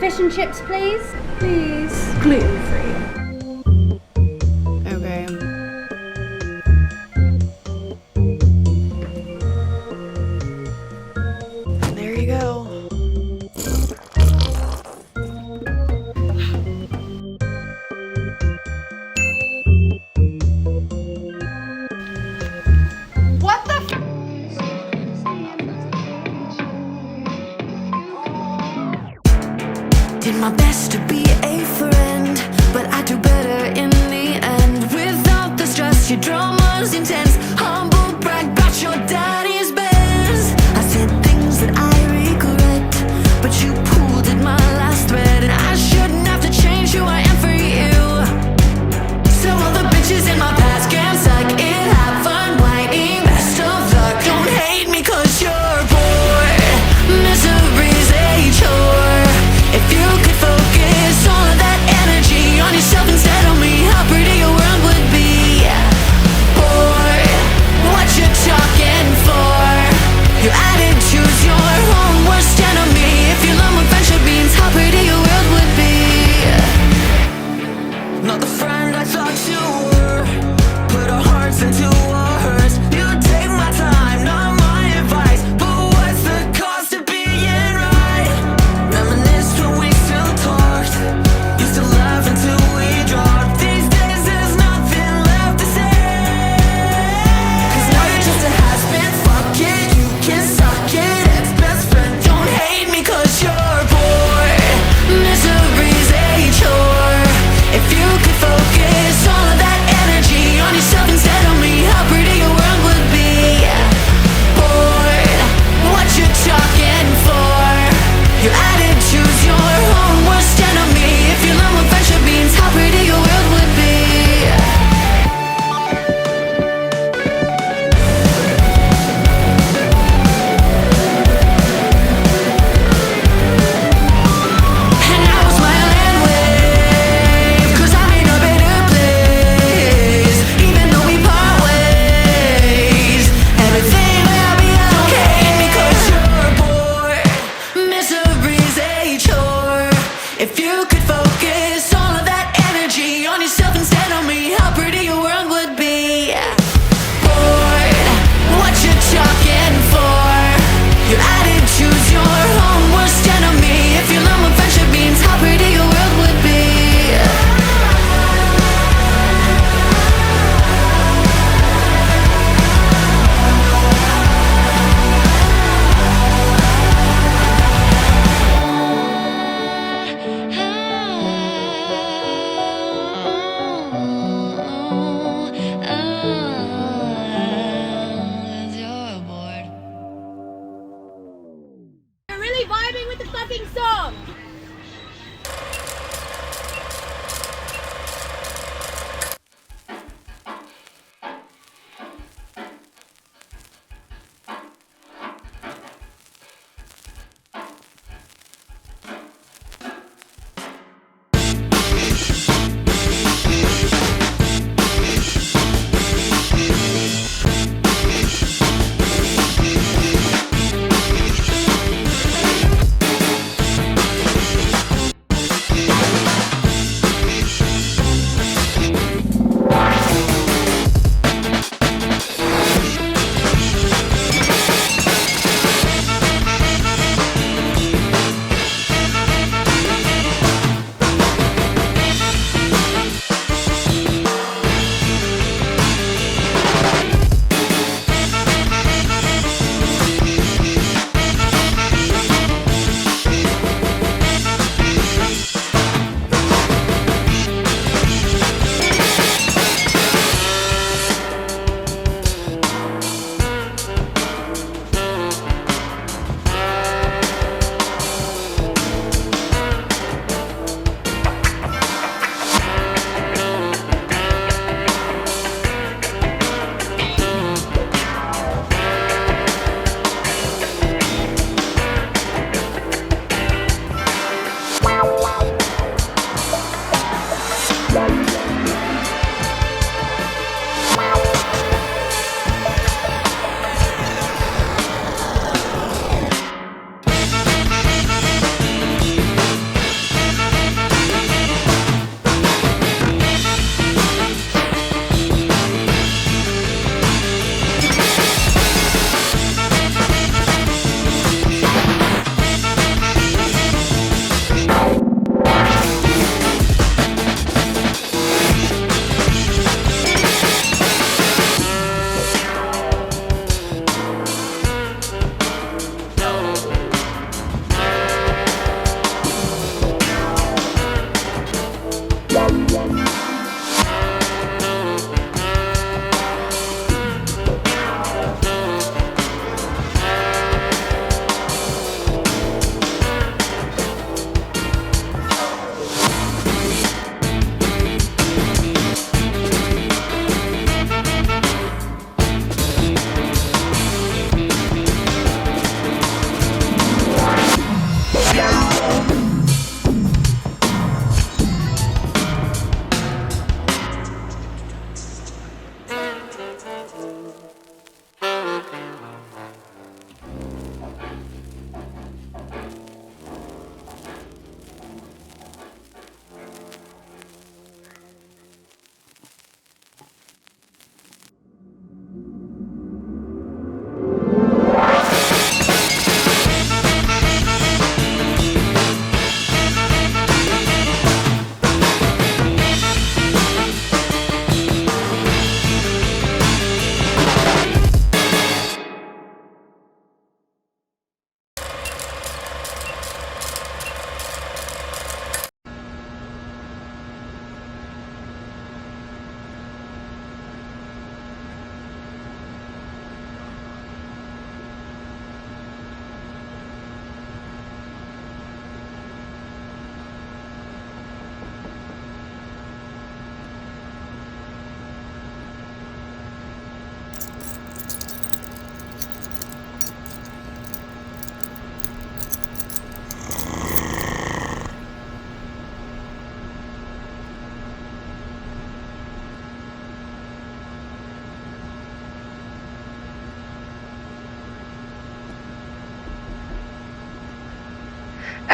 Fish and chips, please. Please. Gluten-free. Okay. There you go. What the f- Did my best to be a friend, but I do better in the end. Without the stress, your drama's intense. Humble brag about your daddy's Benz. I said things that I regret, but you pulled at my last thread, and I shouldn't have to change who I am for you. So all the bitches in my past can suck it. Have fun whining, best of luck. Don't hate me 'cause you're bored. Misery's a chore. If you could focus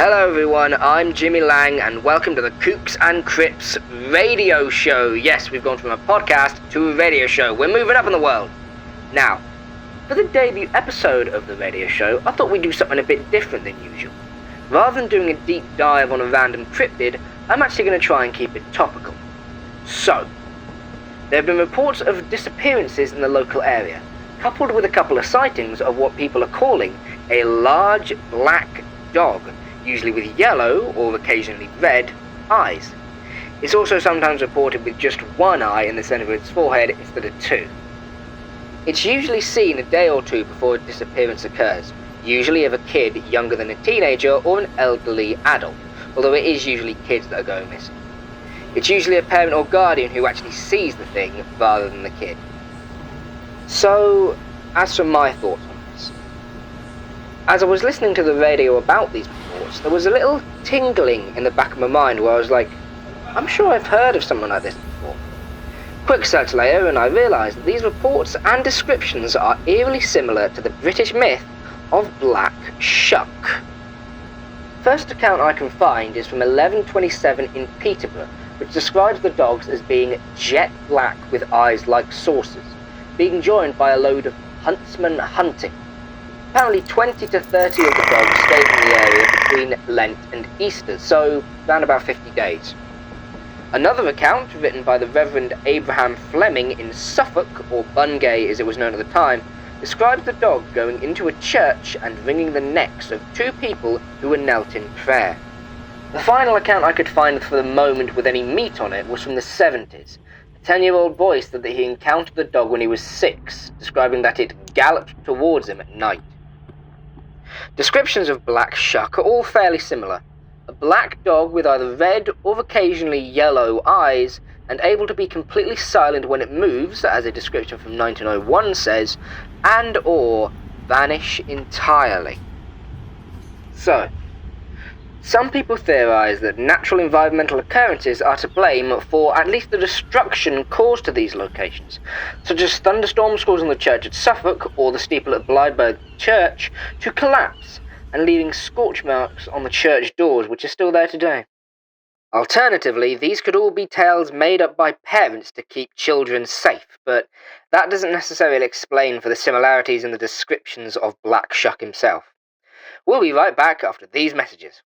Hello everyone, I'm Jimmy Lang and welcome to the Kooks and Crips radio show. Yes, we've gone from a podcast to a radio show. We're moving up in the world. Now, for the debut episode of the radio show, I thought we'd do something a bit different than usual. Rather than doing a deep dive on a random cryptid, I'm actually going to try and keep it topical. So, there have been reports of disappearances in the local area, coupled with a couple of sightings of what people are calling a large black dog, usually with yellow, or occasionally red, eyes. It's also sometimes reported with just one eye in the centre of its forehead instead of two. It's usually seen a day or two before a disappearance occurs, usually of a kid younger than a teenager or an elderly adult, although it is usually kids that are going missing. It's usually a parent or guardian who actually sees the thing rather than the kid. So, as for my thoughts on this, as I was listening to the radio about these reports, there was a little tingling in the back of my mind where I was like, I'm sure I've heard of something like this before. Quick search later and I realised that these reports and descriptions are eerily similar to the British myth of Black Shuck. First account I can find is from 1127 in Peterborough, which describes the dogs as being jet black with eyes like saucers, being joined by a load of huntsmen hunting. Apparently 20 to 30 of the dogs stayed in the area between Lent and Easter, so around about 50 days. Another account, written by the Reverend Abraham Fleming in Suffolk, or Bungay as it was known at the time, describes the dog going into a church and wringing the necks of two people who were knelt in prayer. The final account I could find for the moment with any meat on it was from the 70s. A 10-year-old boy said that he encountered the dog when he was 6, describing that it galloped towards him at night. Descriptions of Black Shuck are all fairly similar. A black dog with either red or occasionally yellow eyes, and able to be completely silent when it moves, as a description from 1901 says, and or vanish entirely. So, some people theorise that natural environmental occurrences are to blame for at least the destruction caused to these locations, such as thunderstorms causing the church at Suffolk or the steeple at Blyberg Church to collapse and leaving scorch marks on the church doors, which are still there today. Alternatively, these could all be tales made up by parents to keep children safe, but that doesn't necessarily explain for the similarities in the descriptions of Black Shuck himself. We'll be right back after these messages.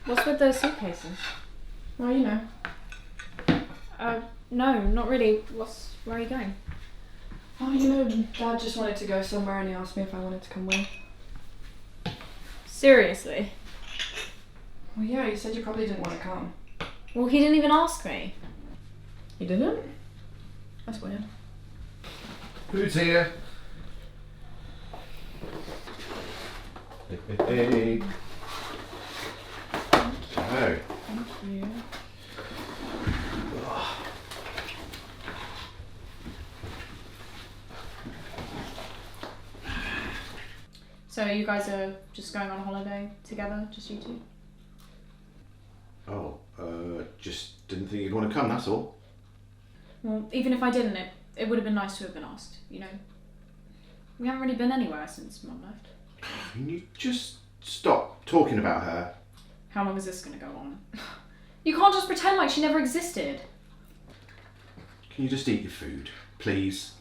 What's with those suitcases? Well, you know. No, not really. Where are you going? Oh, you know, Dad just wanted to go somewhere and he asked me if I wanted to come with. Seriously? Well, yeah, he said you probably didn't want to come. Well, he didn't even ask me. He didn't? That's weird. Who's here? Hey. Oh. Thank you. So you guys are just going on holiday together, just you two? Oh, just didn't think you'd want to come, that's all. Well, even if I didn't, it would have been nice to have been asked, you know? We haven't really been anywhere since Mum left. Can you just stop talking about her? How long is this going to go on? You can't just pretend like she never existed. Can you just eat your food, please?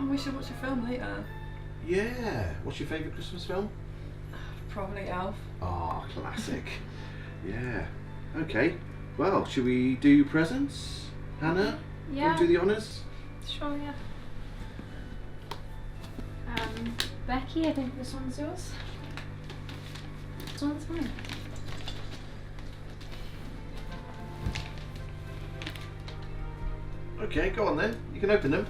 We should watch a film later. Yeah. What's your favourite Christmas film? Probably Elf. Ah, classic. Yeah. Okay. Well, should we do presents? Hannah? Yeah. Want to do the honours? Sure, yeah. Becky, I think this one's yours. This one's mine. Okay, go on then. You can open them.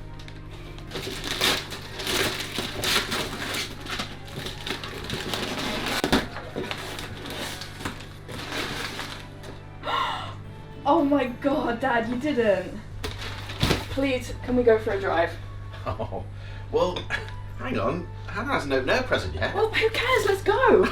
Oh my god, Dad, you didn't. Please, can we go for a drive? Oh, well, hang on. Hannah hasn't opened her present yet. Well, who cares? Let's go.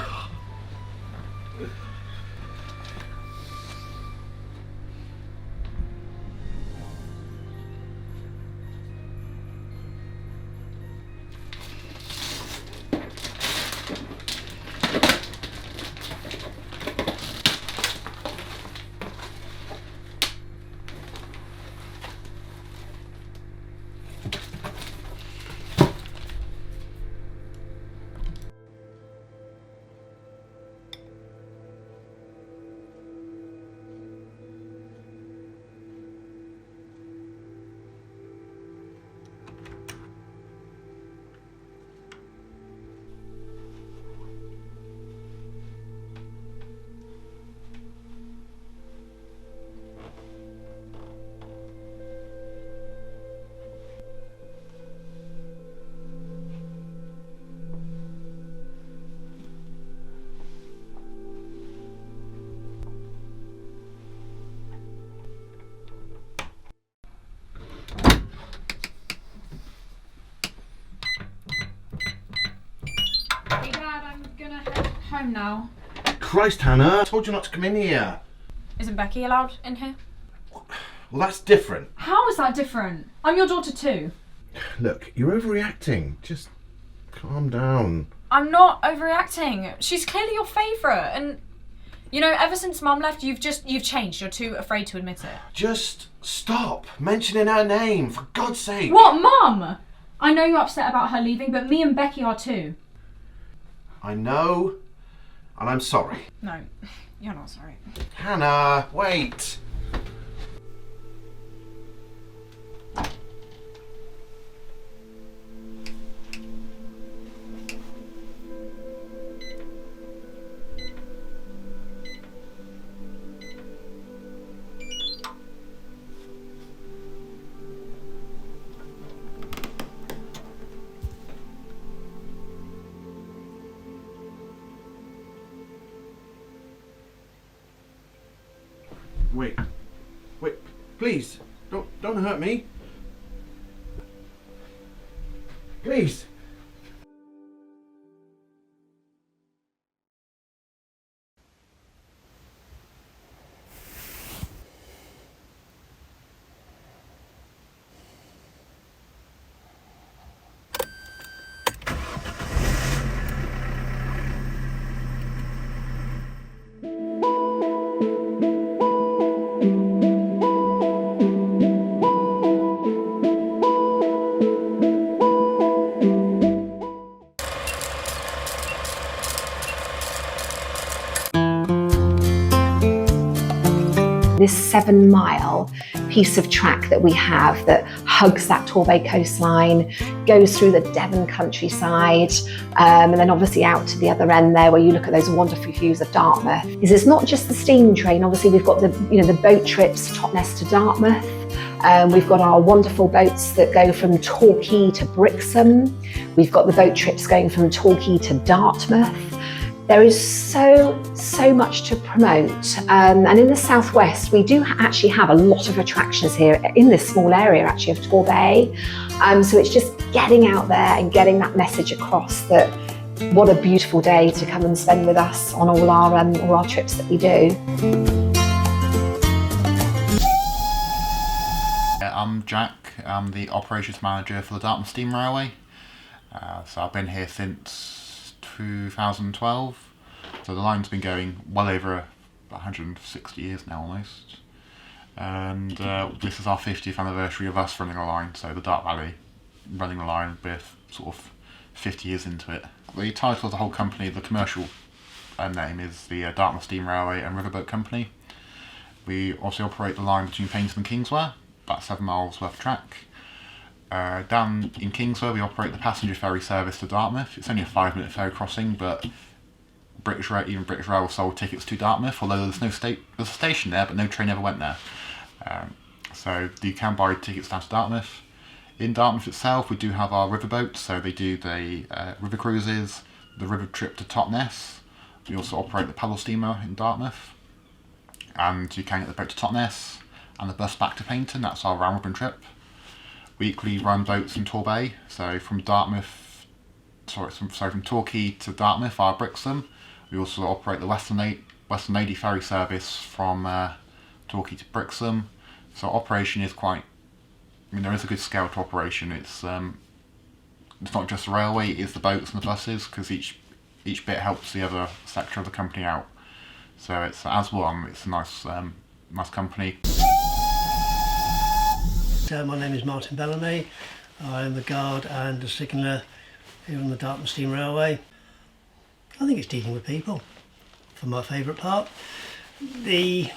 Hey Dad, I'm gonna head home now. Christ, Hannah! I told you not to come in here. Isn't Becky allowed in here? Well, that's different. How is that different? I'm your daughter too. Look, you're overreacting. Just calm down. I'm not overreacting. She's clearly your favourite, and you know, ever since Mum left, you've changed. You're too afraid to admit it. Just stop mentioning her name, for God's sake. What, Mum? I know you're upset about her leaving, but me and Becky are too. I know, and I'm sorry. No, you're not sorry. Hannah, wait. Please, don't hurt me. Please. This 7-mile piece of track that we have that hugs that Torbay coastline, goes through the Devon countryside, and then obviously out to the other end there where you look at those wonderful views of Dartmouth. It's not just the steam train. Obviously we've got the boat trips Totnes to Dartmouth. We've got our wonderful boats that go from Torquay to Brixham. We've got the boat trips going from Torquay to Dartmouth. There is so much to promote, and in the southwest we do actually have a lot of attractions here in this small area actually of Torbay. So it's just getting out there and getting that message across that what a beautiful day to come and spend with us on all our trips that we do. I'm Jack. I'm the operations manager for the Dartmouth Steam Railway. So I've been here since 2012. So the line's been going well over 160 years now almost. And this is our 50th anniversary of us running the line. So the Dart Valley running the line, we're sort of 50 years into it. The title of the whole company, the commercial name, is the Dartmouth Steam Railway and Riverboat Company. We also operate the line between Paignton and Kingswear, about 7 miles worth of track. Down in Kingswear we operate the passenger ferry service to Dartmouth. It's only a 5-minute ferry crossing, but British Rail sold tickets to Dartmouth, although there's a station there, but no train ever went there. So you can buy tickets down to Dartmouth. In Dartmouth itself, we do have our riverboats, so they do the river cruises, the river trip to Totnes. We also operate the paddle steamer in Dartmouth, and you can get the boat to Totnes and the bus back to Paignton. That's our round robin trip. We equally run boats in Torbay, so from Torquay to Dartmouth via Brixham. We also operate the Western Lady ferry service from Torquay to Brixham. So operation is there is a good scale to operation. It's not just the railway, it's the boats and the buses, because each bit helps the other sector of the company out. So it's as one, it's a nice company. My name is Martin Bellamy. I'm the guard and the signaller here on the Dartmouth Steam Railway. I think it's dealing with people, for my favourite part. The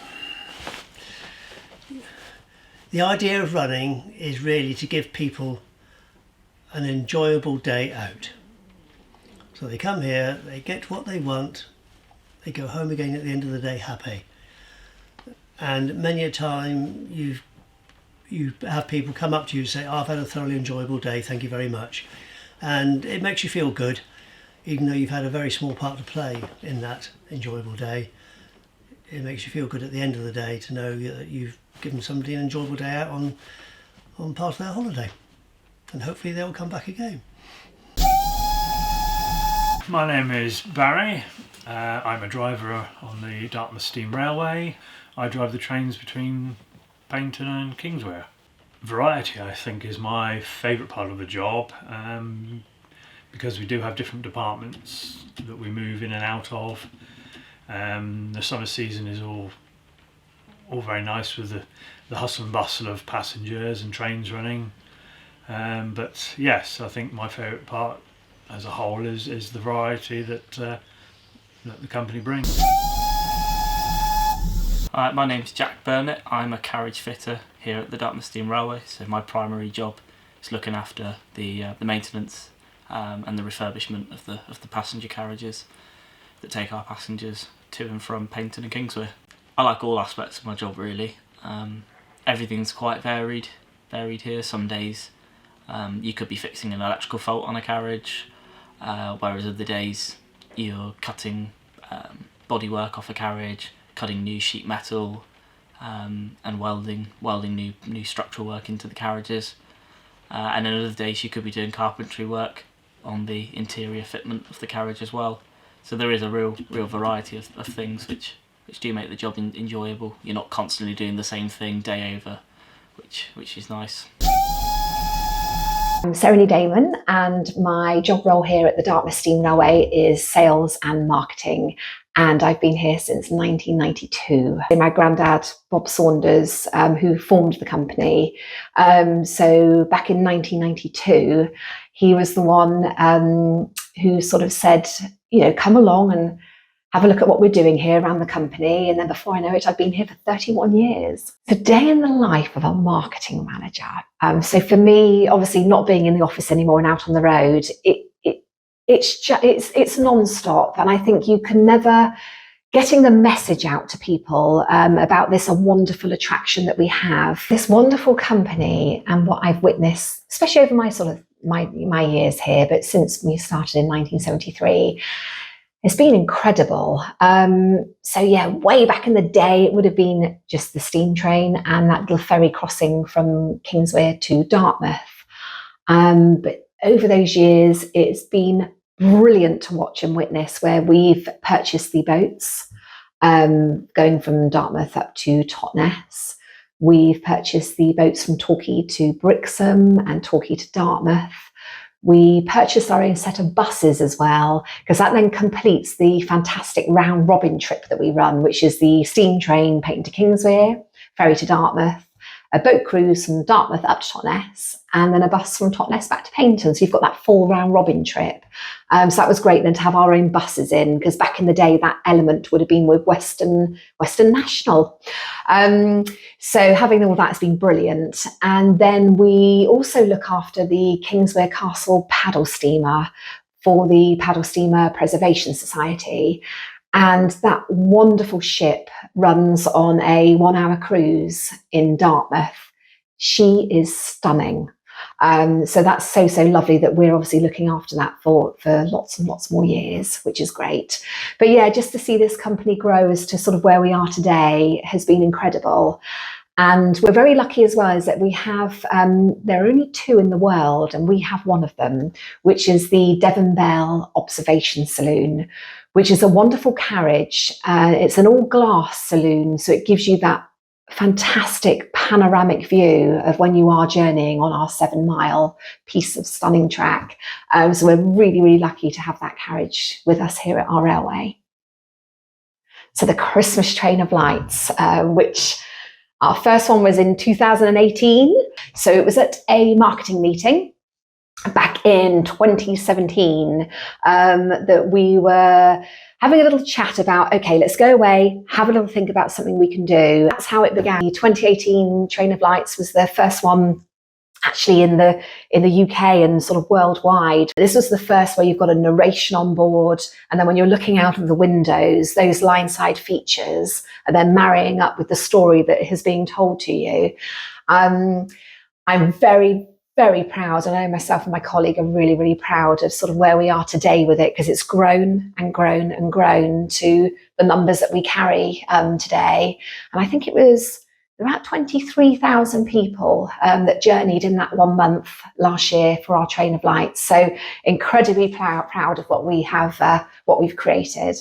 idea of running is really to give people an enjoyable day out. So they come here, they get what they want, they go home again at the end of the day happy. And many a time you have people come up to you and say, I've had a thoroughly enjoyable day, thank you very much. And it makes you feel good, even though you've had a very small part to play in that enjoyable day. It makes you feel good at the end of the day to know that you've given somebody an enjoyable day out on part of their holiday. And hopefully they'll come back again. My name is Barry. I'm a driver on the Dartmouth Steam Railway. I drive the trains between Paignton and Kingswear. Variety, I think, is my favourite part of the job, because we do have different departments that we move in and out of. The summer season is all very nice with the hustle and bustle of passengers and trains running. But yes, I think my favourite part as a whole is the variety that the company brings. My name's Jack Burnett. I'm a carriage fitter here at the Dartmouth Steam Railway, so my primary job is looking after the maintenance and the refurbishment of the passenger carriages that take our passengers to and from Paignton and Kingswear. I like all aspects of my job really. Everything's quite varied here. Some days you could be fixing an electrical fault on a carriage, whereas other days you're cutting bodywork off a carriage, cutting new sheet metal, and welding new structural work into the carriages. And then other days you could be doing carpentry work on the interior fitment of the carriage as well. So there is a real variety of things which do make the job enjoyable. You're not constantly doing the same thing day over, which is nice. I'm Sarah Damon, and my job role here at the Dartmouth Steam Railway is sales and marketing, and I've been here since 1992. My granddad, Bob Saunders, who formed the company, so back in 1992, he was the one who sort of said, come along and have a look at what we're doing here around the company. And then before I know it, I've been here for 31 years. The day in the life of a marketing manager. So for me, obviously not being in the office anymore and out on the road, it's non-stop. And I think you can never, getting the message out to people about this wonderful attraction that we have, this wonderful company, and what I've witnessed, especially over my years here, but since we started in 1973, it's been incredible. So yeah, way back in the day, it would have been just the steam train and that little ferry crossing from Kingswear to Dartmouth. But over those years, it's been brilliant to watch and witness, where we've purchased the boats, going from Dartmouth up to Totnes. We've purchased the boats from Torquay to Brixham and Torquay to Dartmouth. We purchased our own set of buses as well, because that then completes the fantastic round robin trip that we run, which is the steam train Paignton to Kingswear, ferry to Dartmouth, a boat cruise from Dartmouth up to Totnes, and then a bus from Totnes back to Paignton. So you've got that full round robin trip. So that was great then to have our own buses in, because back in the day that element would have been with Western National. So having all that has been brilliant. And then we also look after the Kingswear Castle paddle steamer for the Paddle Steamer Preservation Society. And that wonderful ship runs on a 1-hour cruise in Dartmouth. She is stunning. So that's so lovely that we're obviously looking after that for lots and lots more years, which is great. But yeah, just to see this company grow as to sort of where we are today has been incredible. And we're very lucky as well, is that we have, there are only 2 in the world, and we have one of them, which is the Devon Bell Observation Saloon, which is a wonderful carriage. It's an all-glass saloon, so it gives you that fantastic panoramic view of when you are journeying on our 7-mile piece of stunning track. So we're really lucky to have that carriage with us here at our railway. So the Christmas Train of Lights, which our first one was in 2018. So it was at a marketing meeting back in 2017 that we were having a little chat about, okay, let's go away, have a little think about something we can do. That's how it began. The 2018 Train of Lights was the first one actually in the UK and sort of worldwide. This was the first where you've got a narration on board, and then when you're looking out of the windows, those line-side features are then marrying up with the story that is being told to you. I'm very proud, and I know myself and my colleague are really proud of sort of where we are today with it, because it's grown and grown and grown to the numbers that we carry today. And I think it was about 23,000 people that journeyed in that 1 month last year for our Train of Lights. So incredibly proud of what we have, what we've created.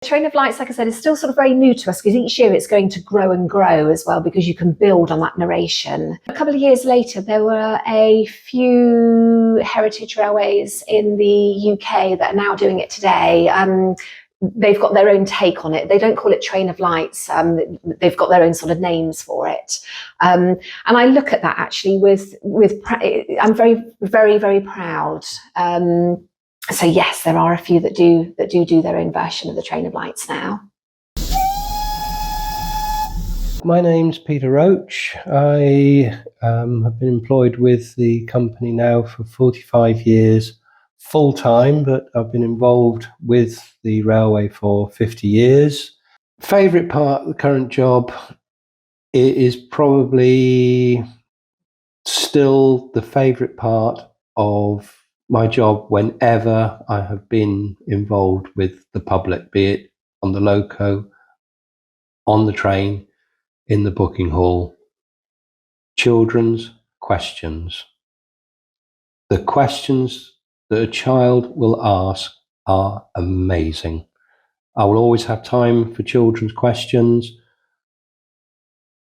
The Train of Lights, like I said, is still sort of very new to us, because each year it's going to grow and grow as well, because you can build on that narration. A couple of years later, there were a few heritage railways in the UK that are now doing it today. They've got their own take on it. They don't call it Train of Lights. They've got their own sort of names for it. And I look at that actually I'm very proud. So yes, there are a few that do their own version of the Train of Lights now. My name's Peter Roach. I have been employed with the company now for 45 years full-time, but I've been involved with the railway for 50 years. Favourite part of the current job is probably still the favourite part of my job whenever I have been involved with the public, be it on the loco, on the train, in the booking hall. Children's questions. The questions that a child will ask are amazing. I will always have time for children's questions.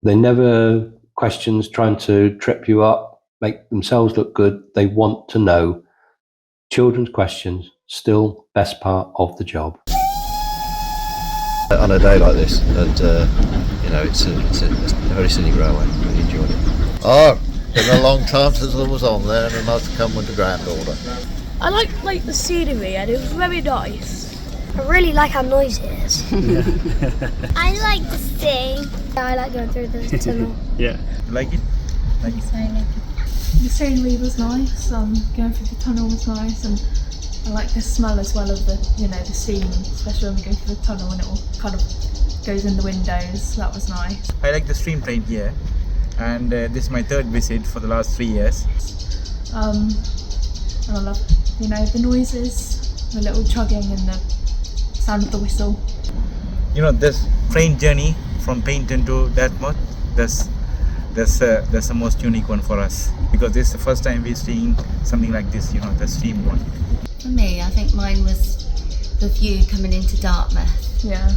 They're never questions trying to trip you up, make themselves look good. They want to know. Children's questions, still best part of the job. On a day like this, and it's a very scenic railway. Really enjoyed it. Oh, been a long time since I was on there, and nice to come with the granddaughter. I like the scenery, and it was very nice. I really like how noisy it is. I like to sing. I like going through the tunnel. Yeah. You like it? Yes, I like it. The scenery was nice. Going through the tunnel was nice, and I like the smell as well of the steam, especially when we go through the tunnel and it all kind of goes in the windows. That was nice. I like the stream train here, and this is my third visit for the last 3 years. And I love, the noises, the little chugging and the sound of the whistle. This train journey from Paynton to Dartmouth, that's the most unique one for us, because this is the first time we're seeing something like this, the stream one. For me, I think mine was the view coming into Dartmouth. Yeah.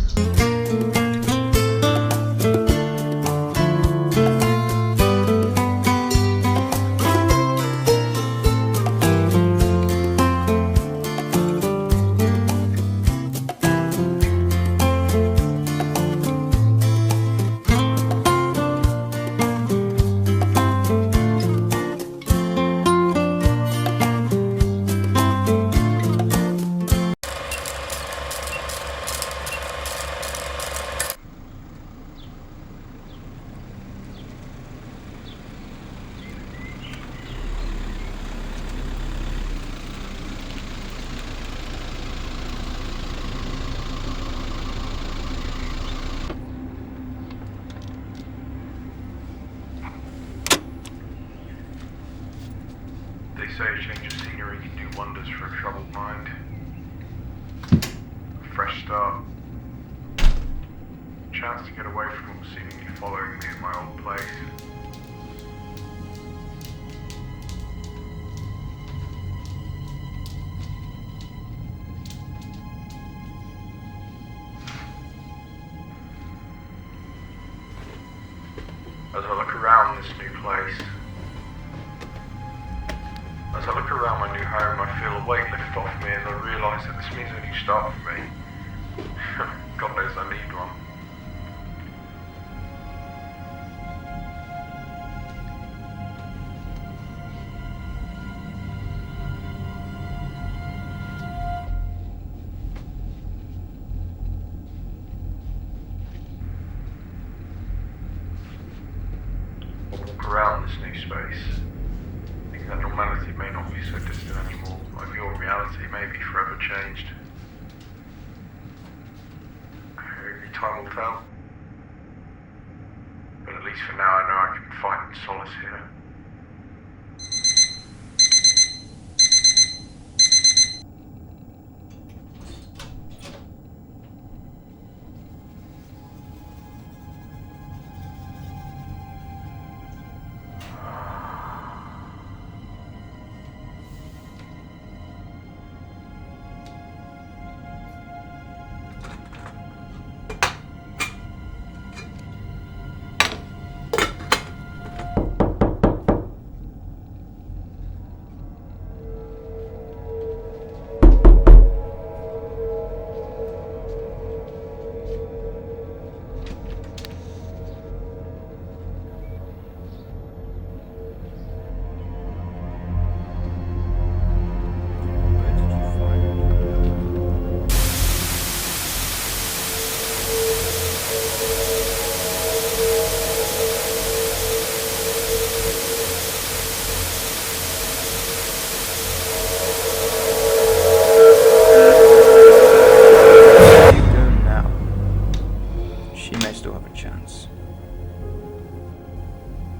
They say a change of scenery can do wonders for a troubled mind. A fresh start. A chance to get away from what seemingly following me in my old place. As I look around this new place, as I look around my new home, I feel a weight lift off me as I realise that this means a new start for me. God knows I need one. I walk around this new space, thinking that normality may not be so distant anymore, like your reality may be forever changed. Only time will tell. But at least for now I know I can find solace here.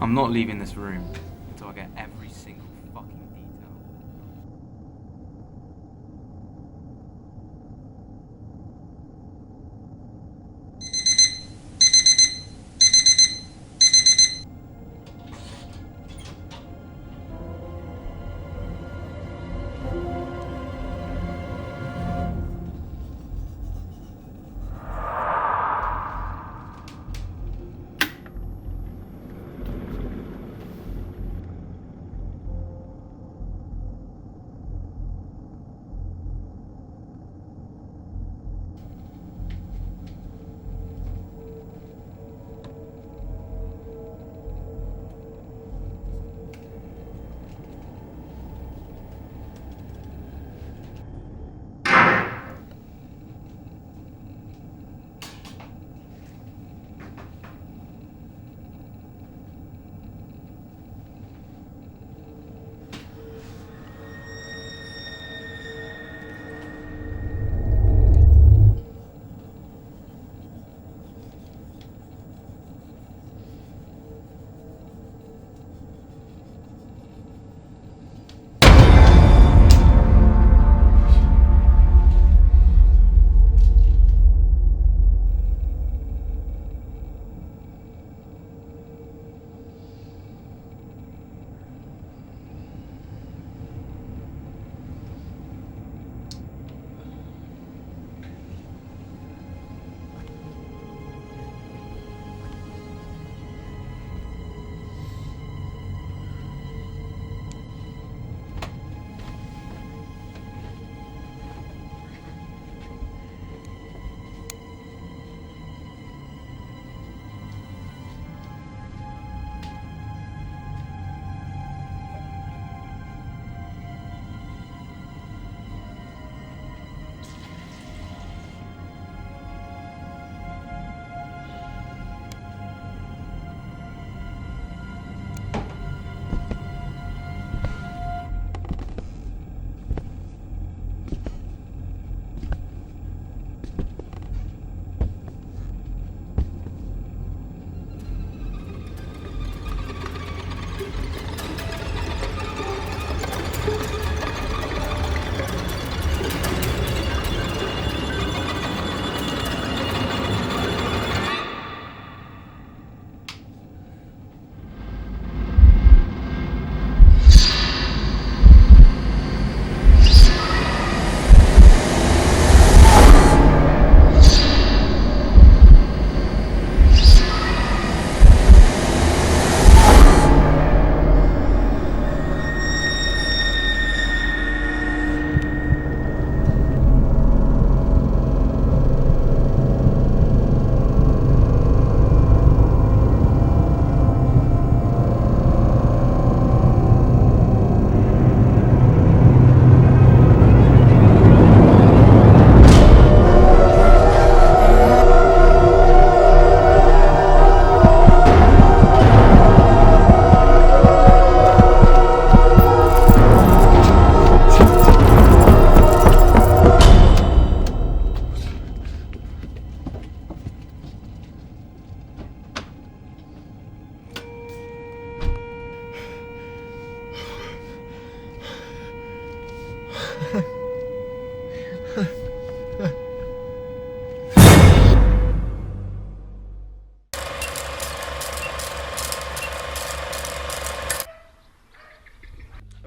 I'm not leaving this room until I get every single fucking detail.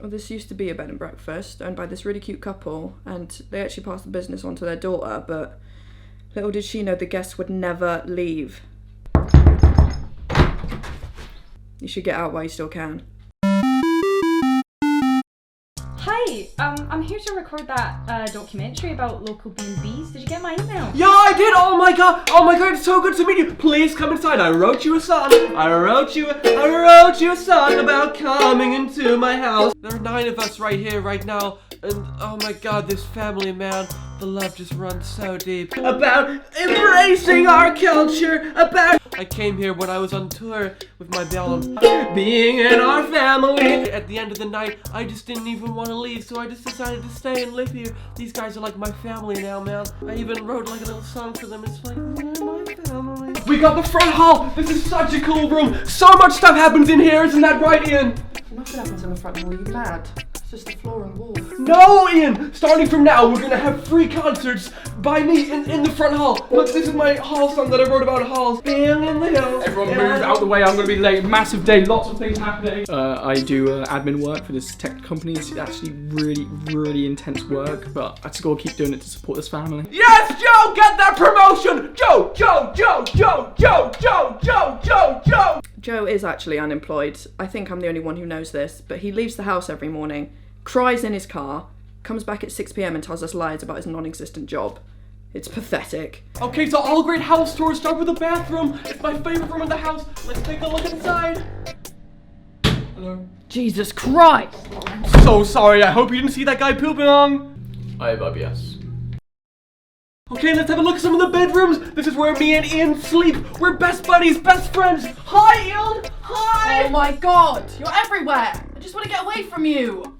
Well, this used to be a bed and breakfast owned by this really cute couple, and they actually passed the business on to their daughter, but little did she know the guests would never leave. You should get out while you still can. Hi, I'm here to record that documentary about local B&Bs. Did you get my email? Yeah, I did! Oh my god, it's so good to meet you. Please come inside. I wrote you a song. I wrote you a song about coming into my house. There are 9 of us right here, right now. And oh my god, this family, man, the love just runs so deep. About embracing our culture, about... I came here when I was on tour with my band, being in our family. At the end of the night, I just didn't even want to leave, so I just decided to stay and live here. These guys are like my family now, man. I even wrote like a little song for them. It's like, they're my family. We got the front hall. This is such a cool room. So much stuff happens in here, isn't that right, Ian? Nothing happens in the front hall, you mad? It's just the floor and wall. No, Ian! Starting from now, we're gonna have free concerts by me in the front hall. Look, this is my hall song that I wrote about halls. Being in the hills. Everyone move out the way, I'm gonna be late. Massive day, lots of things happening. I do admin work for this tech company. It's actually really intense work, but I just gotta keep doing it to support this family. Yes, Joe! Get that promotion! Joe! Joe is actually unemployed. I think I'm the only one who knows this, but he leaves the house every morning, cries in his car, comes back at 6 PM and tells us lies about his non-existent job. It's pathetic. Okay, so all great house tours start with the bathroom. It's my favorite room in the house. Let's take a look inside. Hello. Jesus Christ! I'm so sorry. I hope you didn't see that guy pooping on. I have IBS. Okay, let's have a look at some of the bedrooms. This is where me and Ian sleep. We're best buddies, best friends. Hi, Ian. Hi. Oh my god, you're everywhere. I just want to get away from you.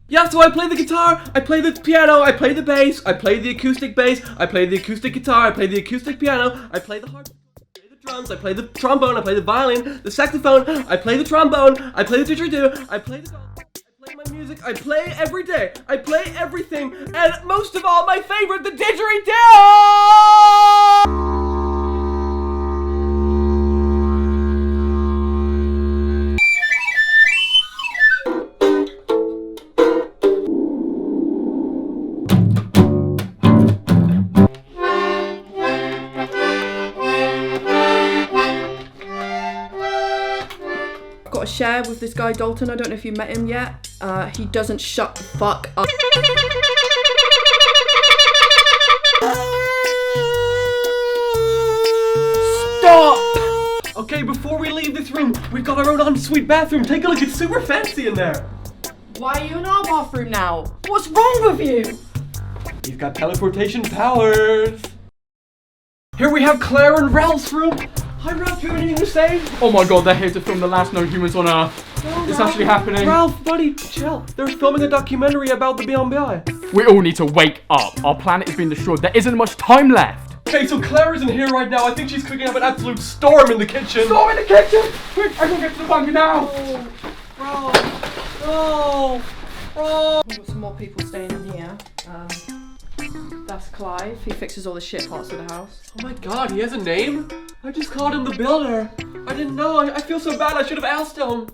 Yeah, so I play the guitar, I play the piano, I play the bass, I play the acoustic bass, I play the acoustic guitar, I play the acoustic piano, I play the harp, I play the drums, I play the trombone, I play the violin, the saxophone, I play the trombone, I play the didgeridoo, I play the gong, I play my music, I play every day, I play everything, and most of all, my favorite, the didgeridoo! Share with this guy Dalton. I don't know if you met him yet. He doesn't shut the fuck up. Stop! Okay, before we leave this room, we've got our own ensuite bathroom. Take a look, it's super fancy in there. Why are you in our bathroom now? What's wrong with you? He's got teleportation powers. Here we have Claire and Ralph's room. Hi Ralph, you have anything to say? Oh my god, they're here to film the last known humans on Earth. It's actually happening. Ralph, buddy, chill. They're filming a documentary about the B&B. We all need to wake up. Our planet is being destroyed. There isn't much time left. Okay, so Claire isn't here right now. I think she's cooking up an absolute storm in the kitchen. Storm in the kitchen! Quick, I can get to the bunker now. We've got some more people staying in here. That's Clive. He fixes all the shit parts of the house. Oh my god, he has a name? I just called him the builder. I didn't know. I feel so bad. I should have asked him.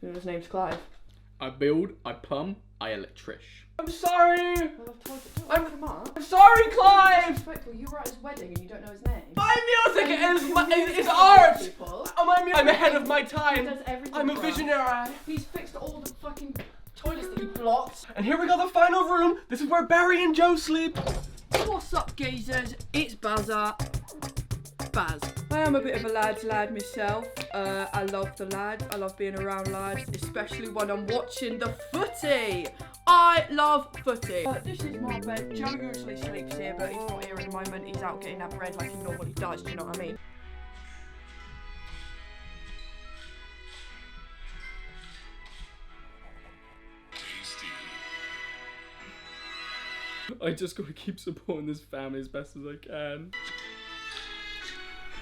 His name's Clive. I build, I plumb, I electrish. I'm sorry. I'm sorry, Clive. You were at his wedding and you don't know his name. My music is art. I'm ahead of my time. I'm a visionary. He's fixed all the fucking toilets that he blocked. And here we got the final room. This is where Barry and Joe sleep. What's up, geezers? It's Baz. I am a bit of a lad's lad myself. I love the lads. I love being around lads, especially when I'm watching the footy. I love footy. This is my bed. Joe usually sleeps here, but he's not here at the moment. He's out getting that bread like he normally does. Do you know what I mean? I just gotta keep supporting this family as best as I can.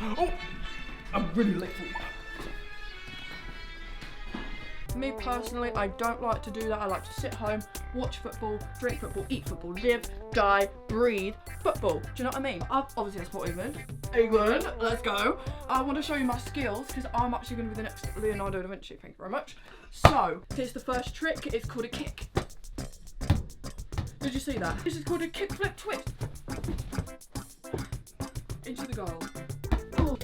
Oh! I'm really late for work. Me personally, I don't like to do that. I like to sit home, watch football, drink football, eat football, live, die, breathe football. Do you know what I mean? Obviously I support England. England, let's go. I want to show you my skills because I'm actually going to be the next Leonardo da Vinci. Thank you very much. So, here's the first trick. It's called a kick. Did you see that? This is called a kick flip twist. Into the goal. Oh.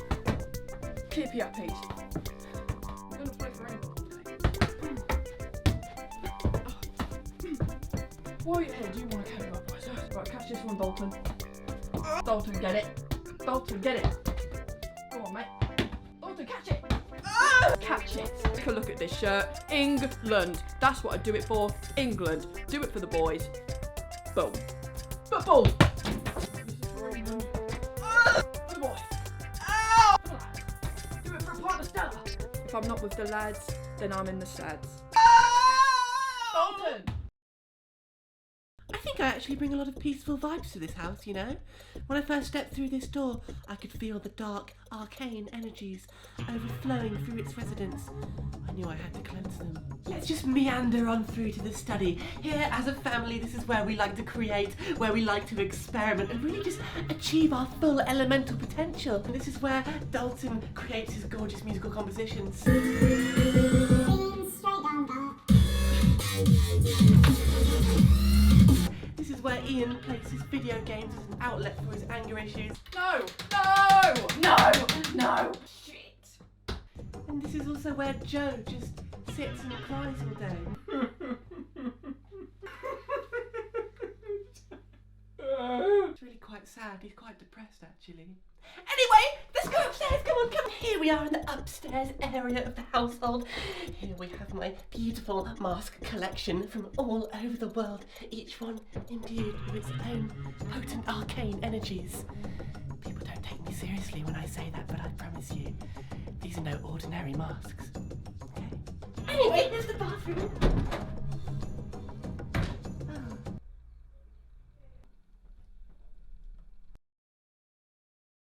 Keep you at peace. I'm going to play for England all day. While you're here, do you want to carry my boys? Right, catch this one, Dalton. Dalton, get it. Dalton, get it. Go on, mate. Dalton, catch it. Catch it. Take a look at this shirt. England. That's what I do it for. England. Do it for the boys. Boom. Football. This is for England. For the boys. Do it for a partner Stella. If I'm not with the lads, then I'm in the sads. Dalton. I think I actually bring a lot of peaceful vibes to this house, you know? When I first stepped through this door, I could feel the dark, arcane energies overflowing through its residents. I knew I had to cleanse them. Let's just meander on through to the study. Here, as a family, this is where we like to create, where we like to experiment and really just achieve our full elemental potential. And this is where Dalton creates his gorgeous musical compositions. This is where Ian places video games as an outlet for his anger issues. No! No! No! No! Shit! And this is also where Joe just sits and cries all day. It's really quite sad. He's quite depressed, actually. Anyway, let's go upstairs. Come on, come. Here we are in the upstairs area of the household. Here we have my beautiful mask collection from all over the world, each one imbued with its own potent arcane energies. People don't take me seriously when I say that, but I promise you, these are no ordinary masks. Okay. Anyway, here's the bathroom.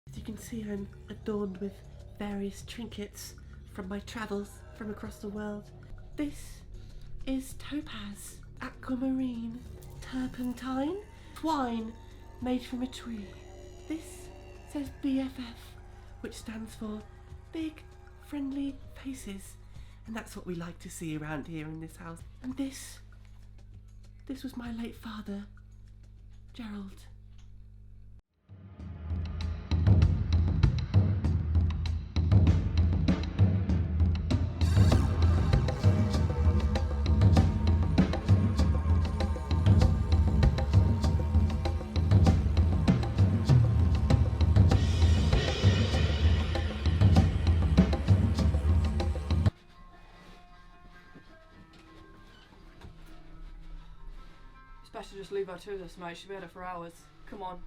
As you can see, I'm adorned with various trinkets from my travels from across the world. This is topaz, aquamarine, turpentine, twine made from a tree. This says BFF, which stands for Big Friendly Faces, and that's what we like to see around here in this house. And this was my late father, Gerald. Best to just leave her to this, mate. She'll be at it for hours. Come on.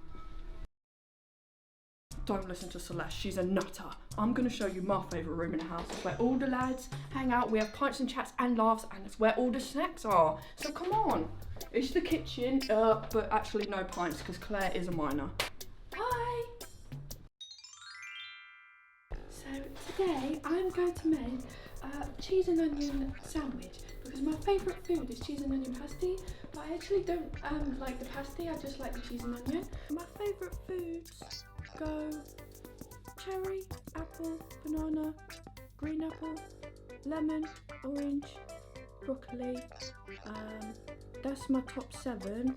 Don't listen to Celeste. She's a nutter. I'm going to show you my favourite room in the house. It's where all the lads hang out. We have pints and chats and laughs, and it's where all the snacks are. So come on. It's the kitchen, but actually no pints because Claire is a minor. Hi. So today I'm going to make a cheese and onion sandwich because my favourite food is cheese and onion pasty, but I actually don't like the pasty, I just like the cheese and onion. My favourite foods go cherry, apple, banana, green apple, lemon, orange, broccoli. That's my top 7.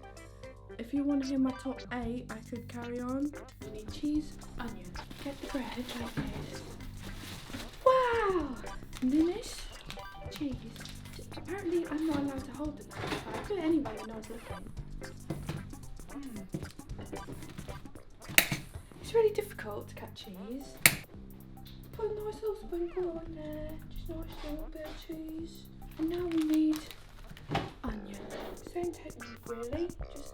If you want to hear my top 8, I could carry on. You need cheese, onion. Get the bread like this. Wow! And then this cheese. Apparently I'm not allowed to hold it now, but I do it anyway when I was looking. It's really difficult to cut cheese. Put a nice little spoonful on there, just nice little bit of cheese. And now we need onion. Same technique really, just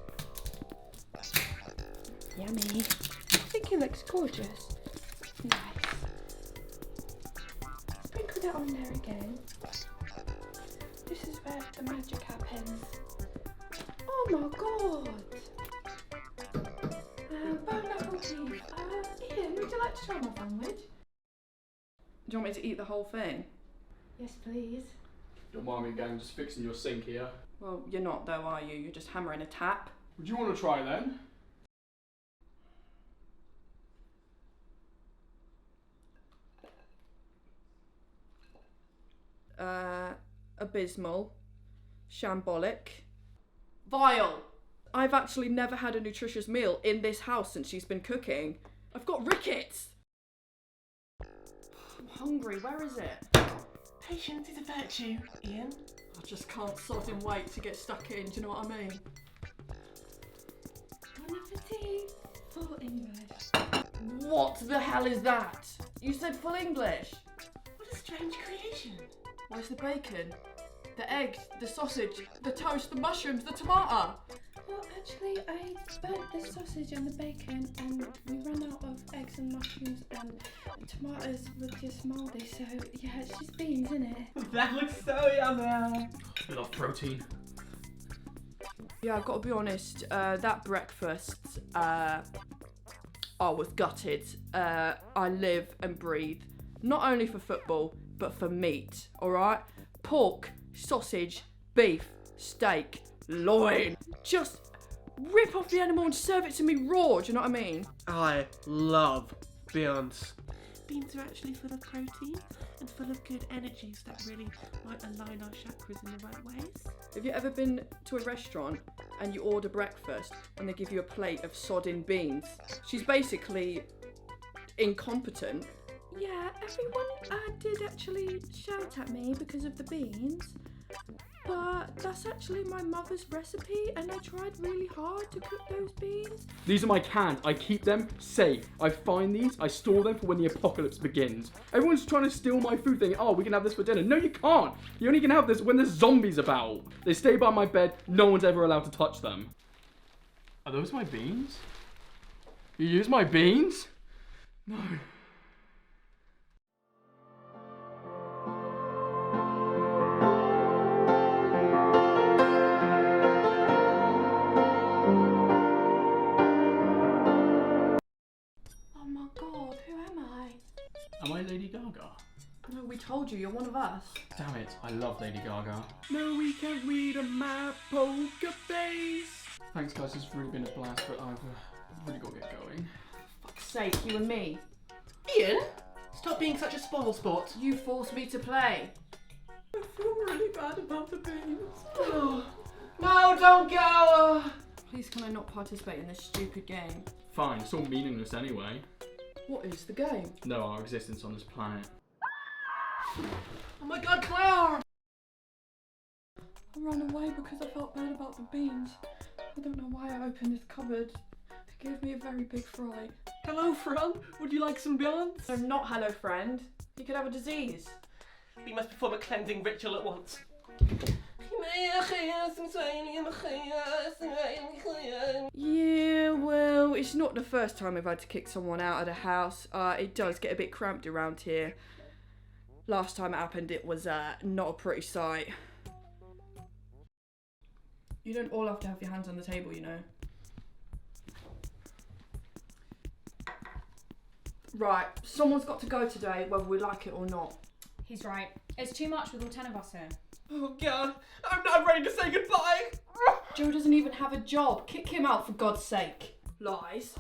yummy. I think it looks gorgeous. Nice. Sprinkle that on there again. This is where the magic happens. Oh my god! Bone apple tea. Ian, would you like to try my sandwich? Do you want me to eat the whole thing? Yes, please. Don't mind me, gang, just fixing your sink here. Well, you're not though, are you? You're just hammering a tap. Would you want to try then? Abysmal. Shambolic. Vile. I've actually never had a nutritious meal in this house since she's been cooking. I've got rickets. I'm hungry, where is it? Patience is a virtue, Ian. I just can't sodding wait to get stuck in, do you know what I mean? Bon appetit. Full English. What the hell is that? You said full English. What a strange creation. Where's the bacon? The eggs, the sausage, the toast, the mushrooms, the tomato. Well, actually, I burnt the sausage and the bacon, and we ran out of eggs and mushrooms, and tomatoes were just mouldy, so yeah, it's just beans, isn't it? That looks so yummy. I love protein. Yeah, I've got to be honest, that breakfast, I was gutted. I live and breathe, not only for football, but for meat, alright? Pork, sausage, beef, steak, loin. Just rip off the animal and serve it to me raw, do you know what I mean? I love beans. Beans are actually full of protein and full of good energies that really might align our chakras in the right ways. Have you ever been to a restaurant and you order breakfast and they give you a plate of sodding beans? She's basically incompetent. Yeah, everyone did actually shout at me because of the beans, but that's actually my mother's recipe, and I tried really hard to cook those beans. These are my cans. I keep them safe. I find these, I store them for when the apocalypse begins. Everyone's trying to steal my food thinking, oh, we can have this for dinner. No, you can't. You only can have this when there's zombies about. They stay by my bed. No one's ever allowed to touch them. Are those my beans? You use my beans? No. Am I Lady Gaga? No, we told you, you're one of us. Damn it, I love Lady Gaga. No, we can't read a map, poker face. Thanks guys, it's really been a blast, but I've really got to get going. Fuck's sake, you and me. Ian, stop being such a spoil sport. You forced me to play. I feel really bad about the beans. Oh. No, don't go! Please can I not participate in this stupid game? Fine, it's all meaningless anyway. What is the game? No, our existence on this planet. Oh my god, Claire! I ran away because I felt bad about the beans. I don't know why I opened this cupboard. It gave me a very big fright. Hello, friend. Would you like some beans? No, not hello, friend. You could have a disease. We must perform a cleansing ritual at once. Yeah, well, it's not the first time I've had to kick someone out of the house. It does get a bit cramped around here. Last time it happened, it was not a pretty sight. You don't all have to have your hands on the table, you know. Right, someone's got to go today, whether we like it or not. He's right. It's too much with all 10 of us here. Oh god, I'm not ready to say goodbye. Joe doesn't even have a job. Kick him out for God's sake. Lies.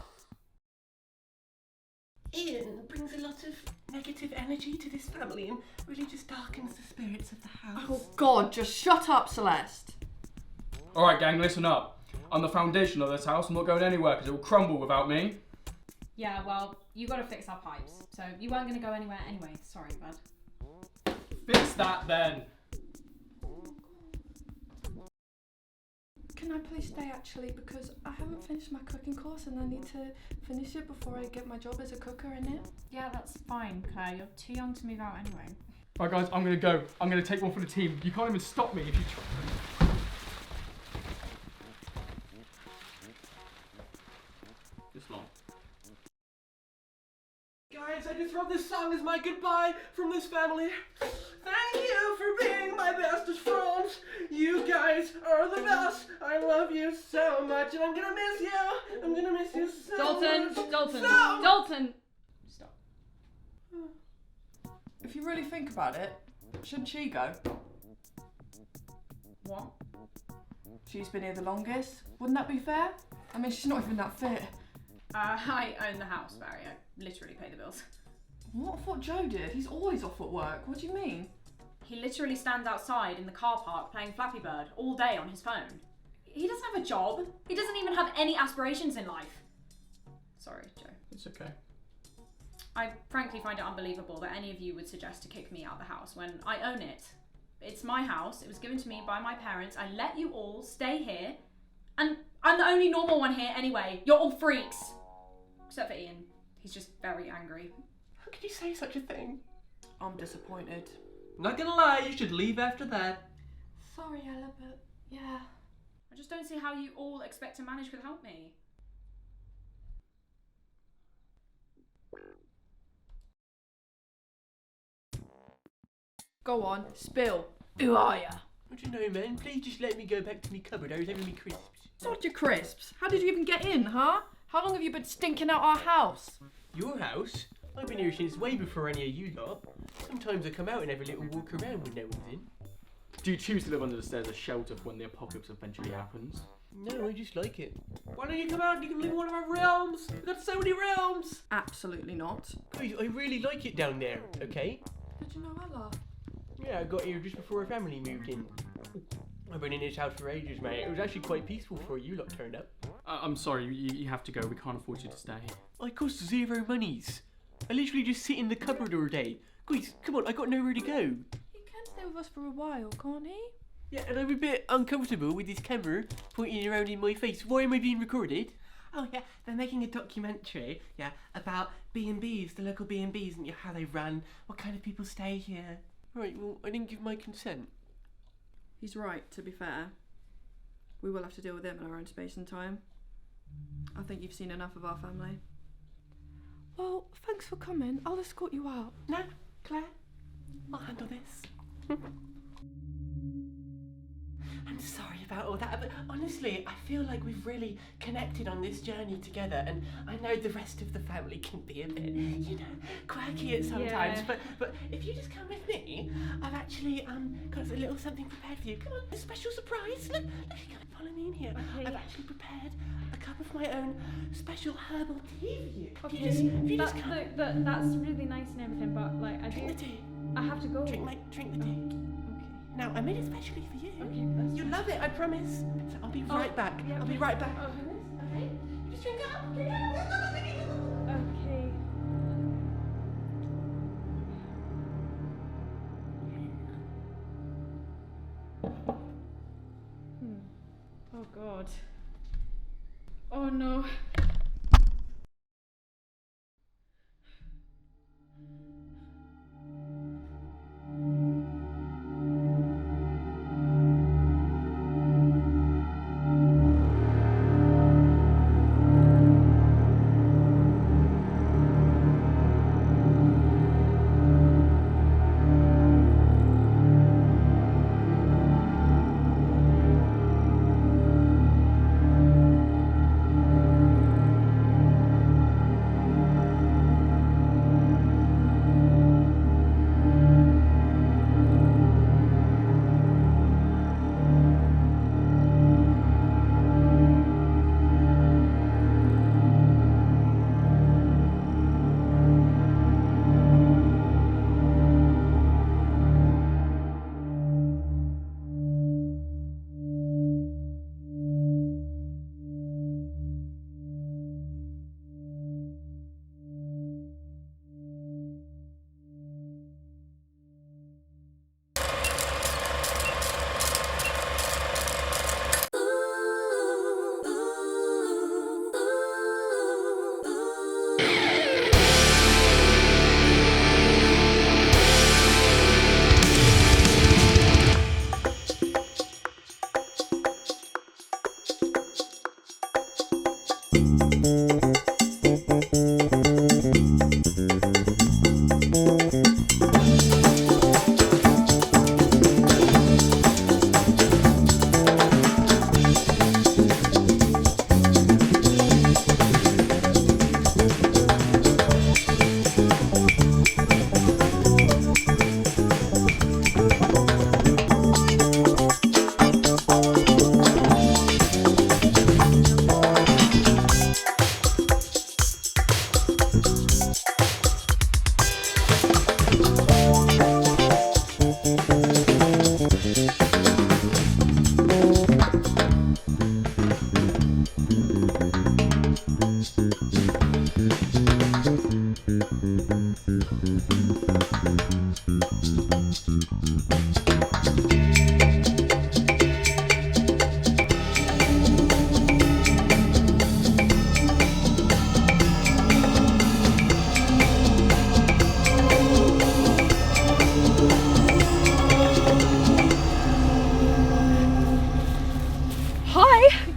Ian brings a lot of negative energy to this family and really just darkens the spirits of the house. Oh God, just shut up, Celeste. Alright gang, listen up. I'm the foundation of this house. I'm not going anywhere because it will crumble without me. Yeah, well, you got to fix our pipes. So you weren't going to go anywhere anyway. Sorry, bud. Fix that then. Can I please stay actually, because I haven't finished my cooking course and I need to finish it before I get my job as a cooker in it. Yeah, that's fine, Claire. You're too young to move out anyway. Alright guys, I'm going to go. I'm going to take one for the team. You can't even stop me if you try. This long. Guys, I just wrote this song as my goodbye from this family. Thank you for being my bestest friends. You guys are the best. I love you so much and I'm gonna miss you. I'm gonna miss you so much. Dalton! Stop. If you really think about it, shouldn't she go? What? She's been here the longest. Wouldn't that be fair? I mean, she's not even that fit. I own the house, Barry. I literally pay the bills. What? I thought Joe did. He's always off at work. What do you mean? He literally stands outside in the car park playing Flappy Bird all day on his phone. He doesn't have a job. He doesn't even have any aspirations in life. Sorry, Joe. It's okay. I frankly find it unbelievable that any of you would suggest to kick me out the house when I own it. It's my house. It was given to me by my parents. I let you all stay here. And I'm the only normal one here anyway. You're all freaks. Except for Ian. He's just very angry. How could you say such a thing? I'm disappointed. Not gonna lie, you should leave after that. Sorry, Ella, but yeah. I just don't see how you all expect to manage without me. Go on, spill. Who are ya? I don't know, man. Please just let me go back to me cupboard. I was having me crisps. Not your crisps. How did you even get in, huh? How long have you been stinking out our house? Your house? I've been here since way before any of you lot. Sometimes I come out and have a little walk around when no one's in. Do you choose to live under the stairs as shelter for when the apocalypse eventually happens? No, I just like it. Why don't you come out and you can live in one of our realms? We've got so many realms! Absolutely not. Guys, I really like it down there, okay? Did you know Ella? Yeah, I got here just before our family moved in. I've been in this house for ages, mate. It was actually quite peaceful before you lot turned up. I'm sorry, you have to go. We can't afford you to stay. I cost 0 monies. I literally just sit in the cupboard all day. Guys, come on, I got nowhere to go. He can stay with us for a while, can't he? Yeah, and I'm a bit uncomfortable with this camera pointing around in my face. Why am I being recorded? Oh yeah, they're making a documentary, yeah, about B&Bs, the local B&Bs, and how they run, what kind of people stay here. Right, well, I didn't give my consent. He's right, to be fair. We will have to deal with him in our own space and time. I think you've seen enough of our family. Well, thanks for coming. I'll escort you out. No, Claire, I'll handle this. I'm sorry about all that, but honestly, I feel like we've really connected on this journey together, and I know the rest of the family can be a bit, you know, quirky at sometimes, Yeah. but if you just come with me, I've actually got a little something prepared for you. Come on, a special surprise. Look, you gotta follow me in here. Okay. I've actually prepared a cup of my own special herbal tea for you. Okay, If you just come. look, that's really nice and everything, but like Drink the tea. I have to go. Drink the tea. Okay. Now, I made it specially for you. Okay, that's You'll love it, I promise. So I'll be right back. yeah, I'll be right back. Okay. Just drink up. Okay. Oh God. Oh no.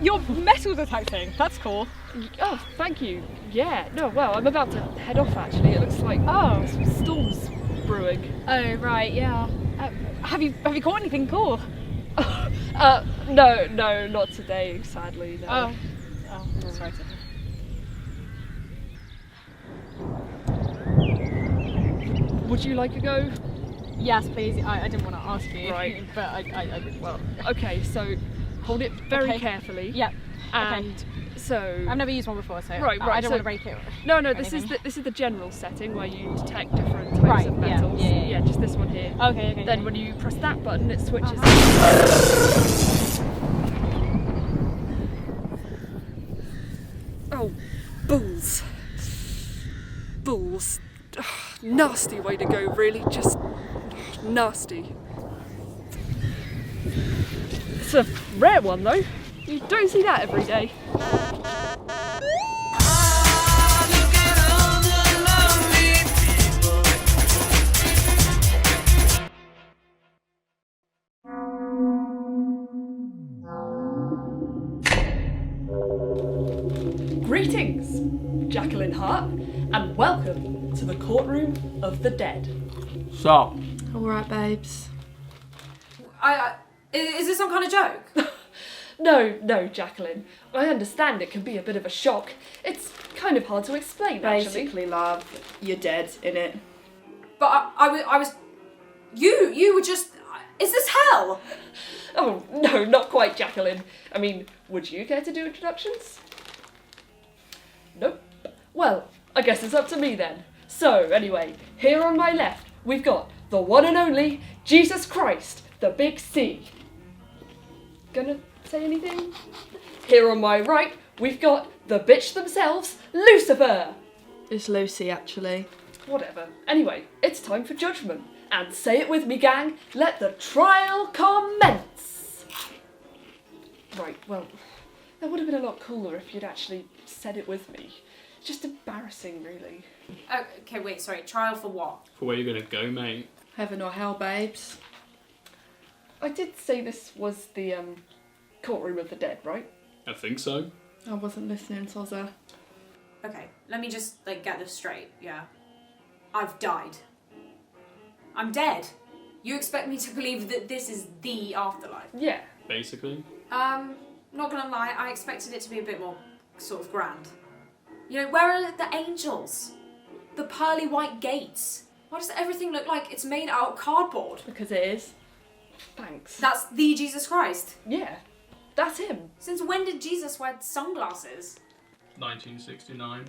You're metal detecting. That's cool. Oh, thank you. Yeah, no, well, I'm about to head off actually. It looks like some storms brewing. Oh, right, yeah. Have you caught anything cool? No, not today, sadly. No. Oh, sorry to hear. Would you like a go? Yes, please. I didn't want to ask you. Right. But I would. Well, okay, so hold it very carefully. Yep. And so I've never used one before, so right. I don't so, want to break it. No, this is the general setting where you detect different types of metals. Yeah, just this one here. Okay. Then when you press that button, it switches. Oh, bulls. Bulls. Ugh, nasty way to go, really. Just nasty. It's a rare one, though. You don't see that every day. Greetings, Jacqueline Hart, and welcome to the courtroom of the dead. Stop. Alright, babes. Is this some kind of joke? No, Jacqueline. I understand it can be a bit of a shock. It's kind of hard to explain, actually. Basically, love, you're dead, innit? But I was. You were just. Is this hell? Oh, no, not quite, Jacqueline. I mean, would you care to do introductions? Nope. Well, I guess it's up to me then. So, anyway, here on my left, we've got the one and only Jesus Christ, the Big C. Gonna say anything? Here on my right, we've got the bitch themselves, Lucifer. It's Lucy, actually. Whatever. Anyway, it's time for judgment. And say it with me, gang, let the trial commence. Right, well, that would have been a lot cooler if you'd actually said it with me. It's just embarrassing, really. Okay, wait, sorry. Trial for what? For where you're gonna go, mate. Heaven or hell, babes. I did say this was the courtroom of the dead, right? I think so. I wasn't listening, Sozza. Okay, let me just get this straight. Yeah, I've died. I'm dead. You expect me to believe that this is the afterlife? Yeah. Basically. Not gonna lie, I expected it to be a bit more sort of grand. You know, where are the angels? The pearly white gates? Why does everything look like it's made out of cardboard? Because it is. Thanks. That's the Jesus Christ. Yeah, that's him. Since when did Jesus wear sunglasses? 1969.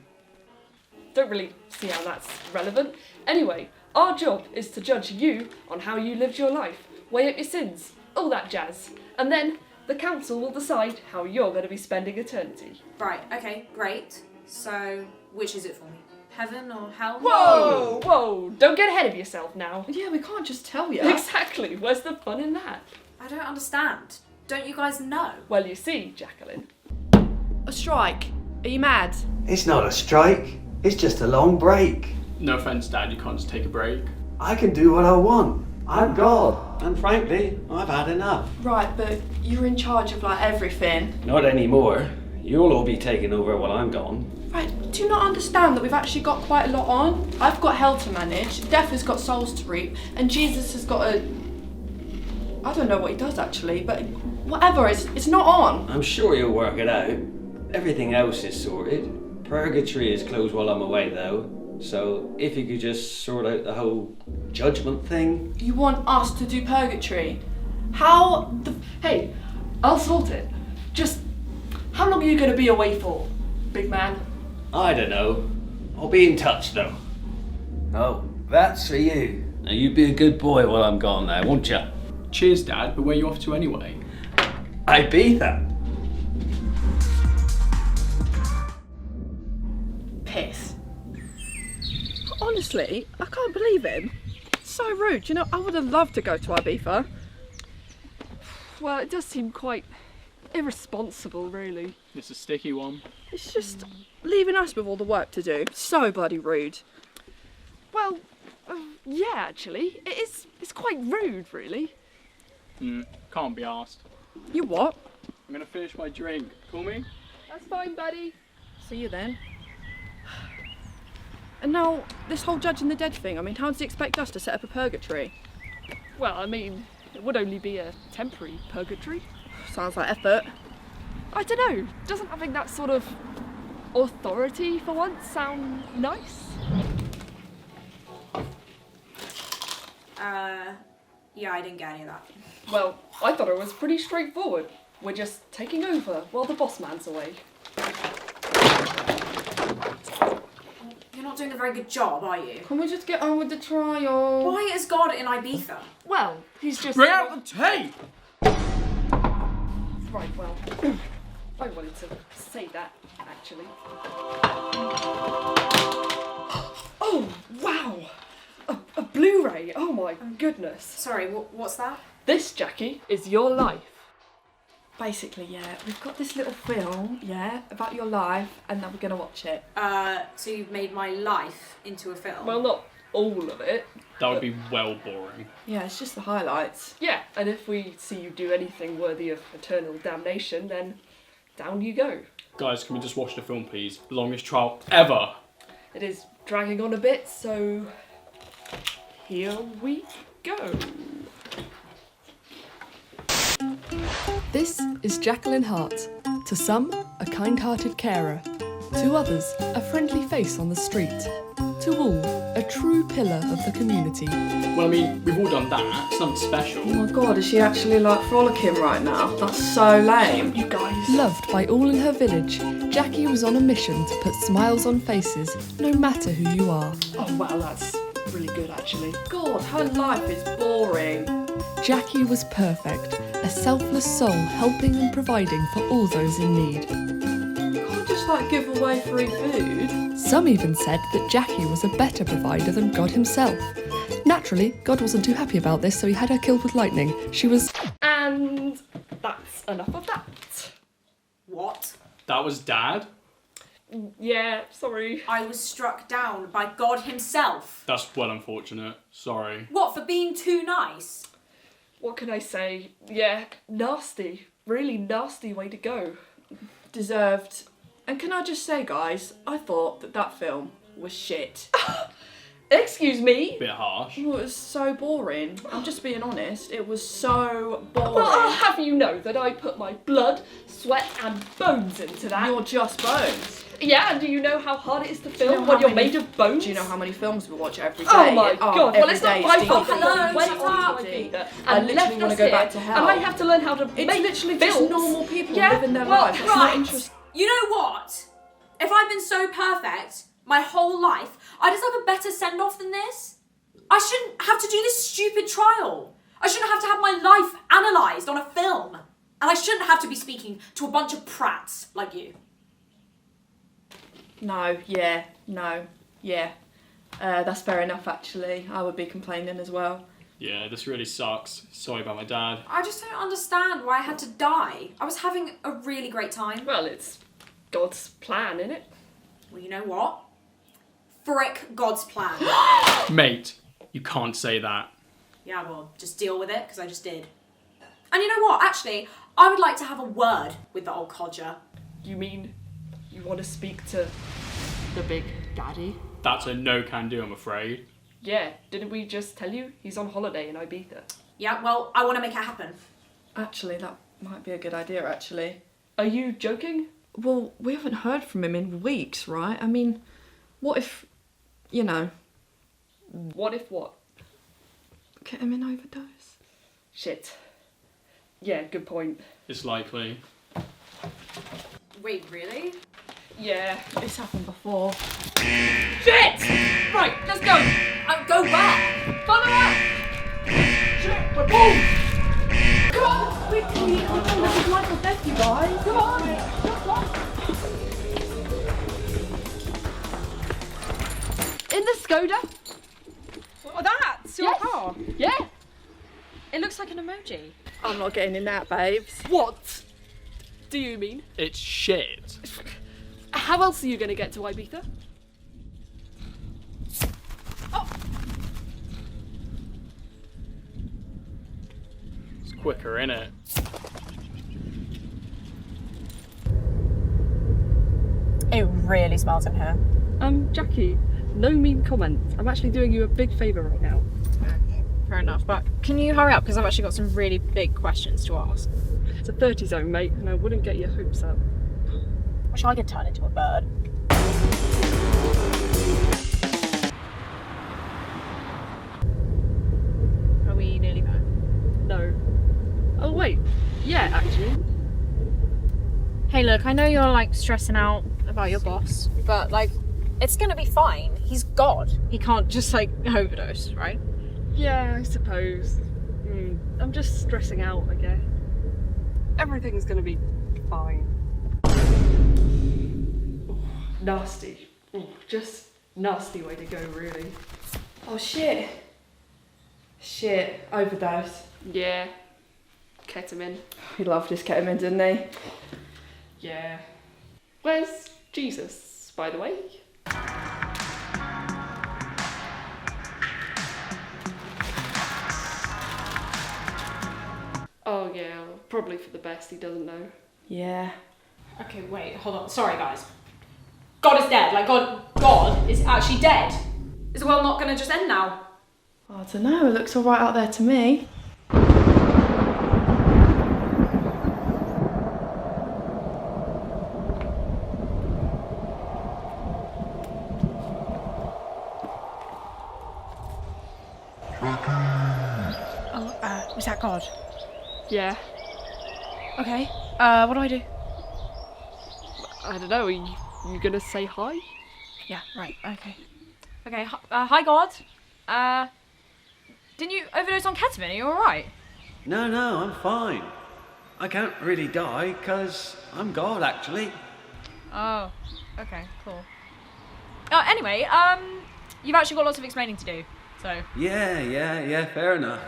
Don't really see how that's relevant. Anyway, our job is to judge you on how you lived your life, weigh up your sins, all that jazz. And then the council will decide how you're going to be spending eternity. Right, okay, great. So, which is it for me? Heaven or hell? Whoa! Don't get ahead of yourself now. Yeah, we can't just tell you. Exactly, where's the fun in that? I don't understand. Don't you guys know? Well, you see, Jacqueline. A strike. Are you mad? It's not a strike. It's just a long break. No offense, Dad, you can't just take a break. I can do what I want. I'm God. And frankly, I've had enough. Right, but you're in charge of everything. Not anymore. You'll all be taking over while I'm gone. Right, do you not understand that we've actually got quite a lot on? I've got hell to manage, Death has got souls to reap, and Jesus has got a... I don't know what he does actually, but whatever, it's not on. I'm sure you'll work it out. Everything else is sorted. Purgatory is closed while I'm away though. So if you could just sort out the whole judgment thing. You want us to do purgatory? How the... Hey, I'll sort it. Just, how long are you going to be away for, big man? I don't know. I'll be in touch though. Oh, that's for you. Now you be a good boy while I'm gone now, won't you? Cheers, Dad, but where are you off to anyway? Ibiza. Piss. Honestly, I can't believe him. So rude. You know, I would have loved to go to Ibiza. Well, it does seem quite irresponsible, really. It's a sticky one. It's just leaving us with all the work to do. So bloody rude. Well, yeah, actually. It's quite rude, really. Can't be asked. You what? I'm gonna finish my drink. Call me? That's fine, buddy. See you then. And now, this whole judging the dead thing, I mean, how does he expect us to set up a purgatory? Well, I mean, it would only be a temporary purgatory. Sounds like effort. I don't know. Doesn't having that sort of authority for once sound nice? Yeah, I didn't get any of that. Well, I thought it was pretty straightforward. We're just taking over while the boss man's away. You're not doing a very good job, are you? Can we just get on with the trial? Why is God in Ibiza? Well, he's just... Bring out the tape! Right, well, I wanted to say that, actually. Oh, wow! A Blu-ray! Oh my goodness. Sorry, what's that? This, Jackie, is your life. Basically, yeah, we've got this little film, yeah, about your life, and then we're gonna watch it. So you've made my life into a film? Well, not all of it. That would be well boring. Yeah, it's just the highlights. Yeah, and if we see you do anything worthy of eternal damnation, then down you go. Guys, can we just watch the film, please? Longest trial ever. It is dragging on a bit, so here we go. This is Jacqueline Hart. To some, a kind-hearted carer. To others, a friendly face on the street. To all, a true pillar of the community. Well, I mean, we've all done that. It's nothing special. Oh my god, is she actually like frolicking right now? That's so lame. You guys. Loved by all in her village, Jackie was on a mission to put smiles on faces, no matter who you are. Oh wow, that's really good actually. God, her life is boring. Jackie was perfect, a selfless soul helping and providing for all those in need. You can't just like give away free food. Some even said that Jackie was a better provider than God himself. Naturally, God wasn't too happy about this, so he had her killed with lightning. She was... And that's enough of that. What? That was Dad? Yeah, sorry. I was struck down by God himself. That's well unfortunate. Sorry. What, for being too nice? What can I say? Yeah, nasty. Really nasty way to go. Deserved. And can I just say, guys, I thought that film was shit. Excuse me? Bit harsh. Oh, it was so boring. I'm just being honest. It was so boring. Well, I'll have you know that I put my blood, sweat and bones into that. You're just bones. Yeah, and do you know how hard it is to film when you're made of bones? Do you know how many films we watch every day? Oh my god, well it's not my fault. Hello, Went shut on up. Ibiza I and literally left want us to go here, back to hell. and I have to learn how to It's make literally films. just normal people Yeah, living their well, lives. It's not Right. interesting. You know what? If I've been so perfect my whole life, I deserve a better send-off than this. I shouldn't have to do this stupid trial. I shouldn't have to have my life analysed on a film. And I shouldn't have to be speaking to a bunch of prats like you. No, yeah. That's fair enough, actually. I would be complaining as well. Yeah, this really sucks. Sorry about my dad. I just don't understand why I had to die. I was having a really great time. Well, it's God's plan, innit? Well, you know what? Frick God's plan. Mate, you can't say that. Yeah, well, just deal with it, because I just did. And you know what? Actually, I would like to have a word with the old codger. You mean you want to speak to the big daddy? That's a no-can-do, I'm afraid. Yeah, didn't we just tell you? He's on holiday in Ibiza. Yeah, well, I want to make it happen. Actually, that might be a good idea, actually. Are you joking? Well, we haven't heard from him in weeks, right? I mean, what if, you know... What if what? Get him in overdose. Shit. Yeah, good point. It's likely. Wait, really? Yeah. This happened before. Shit! Right, let's go! Go where? Follow up! Shit, we're boom! Come on! We're doing this is life or death, you guys! Come on! In the Skoda? Oh, that's your car? Yeah. It looks like an emoji. I'm not getting in that, babes. What do you mean? It's shit. How else are you going to get to Ibiza? It's quicker, innit? really smells in here. Jackie, no mean comments. I'm actually doing you a big favour right now. Fair enough, but can you hurry up because I've actually got some really big questions to ask. It's a 30 zone, mate, and I wouldn't get your hopes up. Wish I could turn into a bird. Are we nearly there? No. Oh wait, yeah, actually. Hey, look, I know you're like stressing out about your boss, but like, it's gonna be fine. He's God. He can't just like overdose, right? Yeah, I suppose. I'm just stressing out, I guess. Everything's gonna be fine. Ooh, nasty. Ooh, just nasty way to go, really. Oh shit. Shit, overdose. Yeah. Ketamine. He loved his ketamine, didn't he? Yeah. Where's Jesus, by the way? Oh yeah, probably for the best, he doesn't know. Yeah. Okay, wait, hold on. Sorry, guys. God is dead. Like, God is actually dead. Is the world not gonna just end now? I don't know, it looks alright out there to me. Oh, was that God? Yeah. Okay, what do I do? I don't know, are you gonna say hi? Yeah, right, okay. Okay, hi God. Didn't you overdose on ketamine? Are you alright? No, I'm fine. I can't really die because I'm God, actually. Oh, okay, cool. Anyway, you've actually got lots of explaining to do, so... Yeah, fair enough.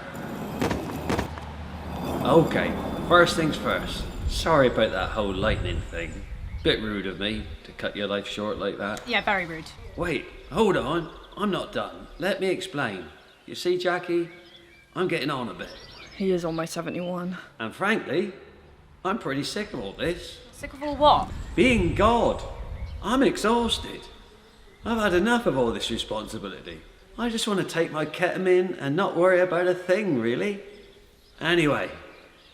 Okay, first things first. Sorry about that whole lightning thing. Bit rude of me to cut your life short like that. Yeah, very rude. Wait, hold on. I'm not done. Let me explain. You see, Jackie, I'm getting on a bit. He is on my 71. And frankly, I'm pretty sick of all this. Sick of all what? Being God. I'm exhausted. I've had enough of all this responsibility. I just want to take my ketamine and not worry about a thing, really. Anyway,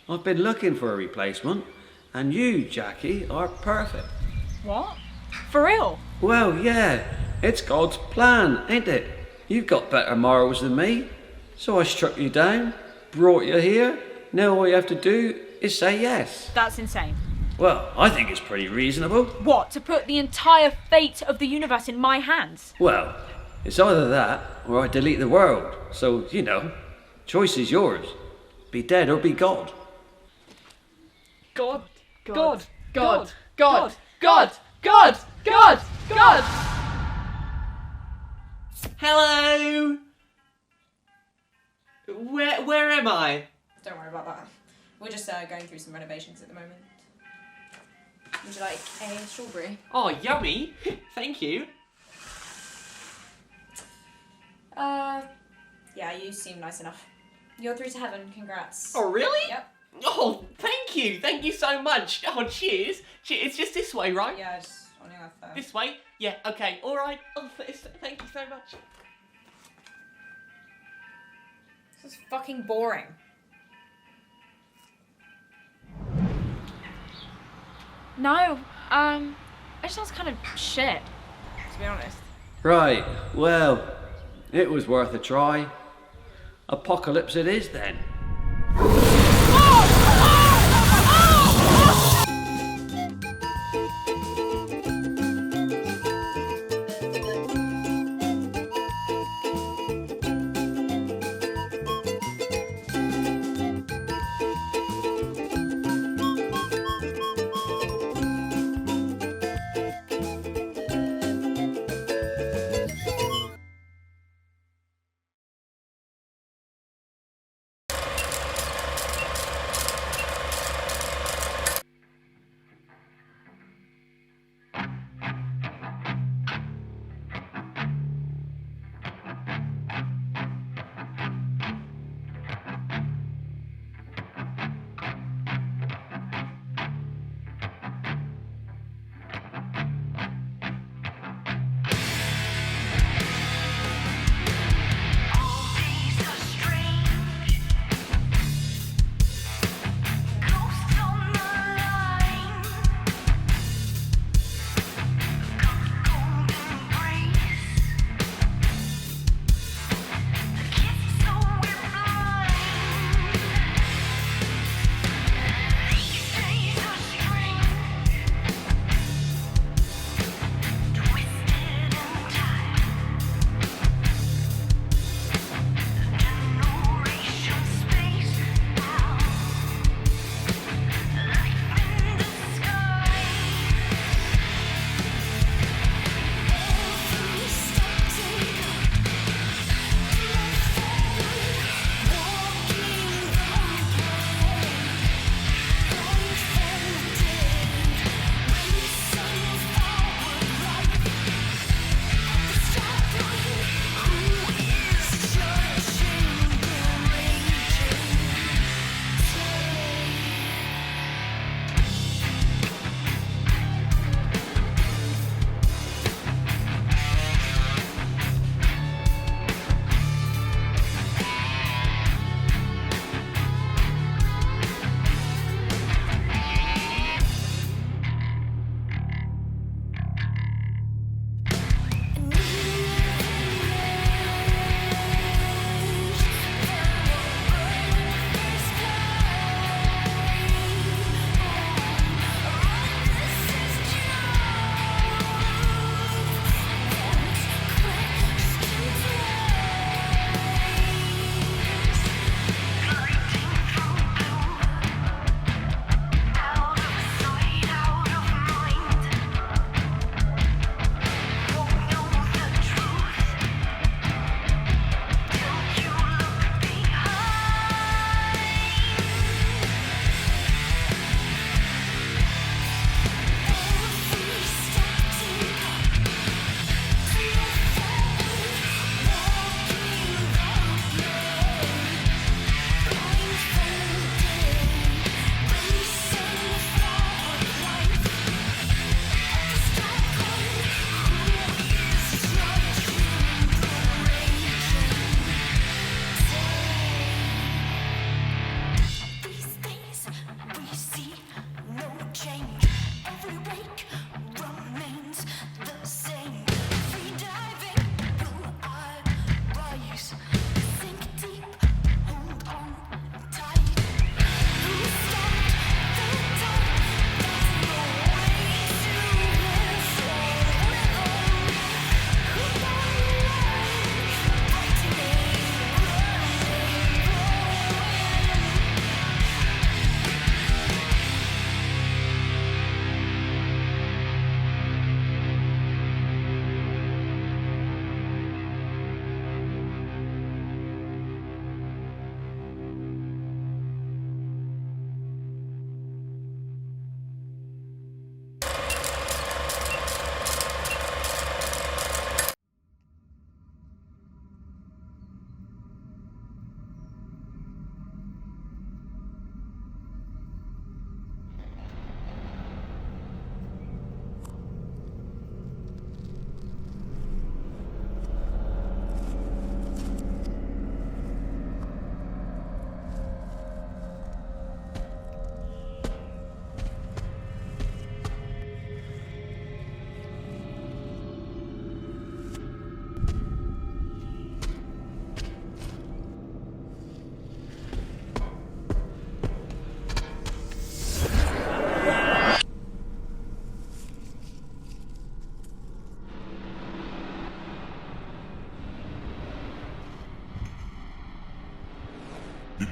I've been looking for a replacement, and you, Jackie, are perfect. What? For real? Well, yeah, it's God's plan, ain't it? You've got better morals than me. So I struck you down, brought you here. Now all you have to do is say yes. That's insane. Well, I think it's pretty reasonable. What? To put the entire fate of the universe in my hands? Well, it's either that or I delete the world. So, you know, choice is yours. Be dead or be God. God. Hello! Where am I? Don't worry about that. We're just going through some renovations at the moment. Would you like a strawberry? Oh, yummy! Thank you. Yeah, you seem nice enough. You're through to heaven, congrats. Oh, really? Yep. Oh, thank you so much. Oh, cheers. It's just this way, right? Yeah, just on your left there. This way? Yeah, okay, alright. Oh, thank you so much. This is fucking boring. No, it sounds kind of shit, to be honest. Right, well, it was worth a try. Apocalypse it is then.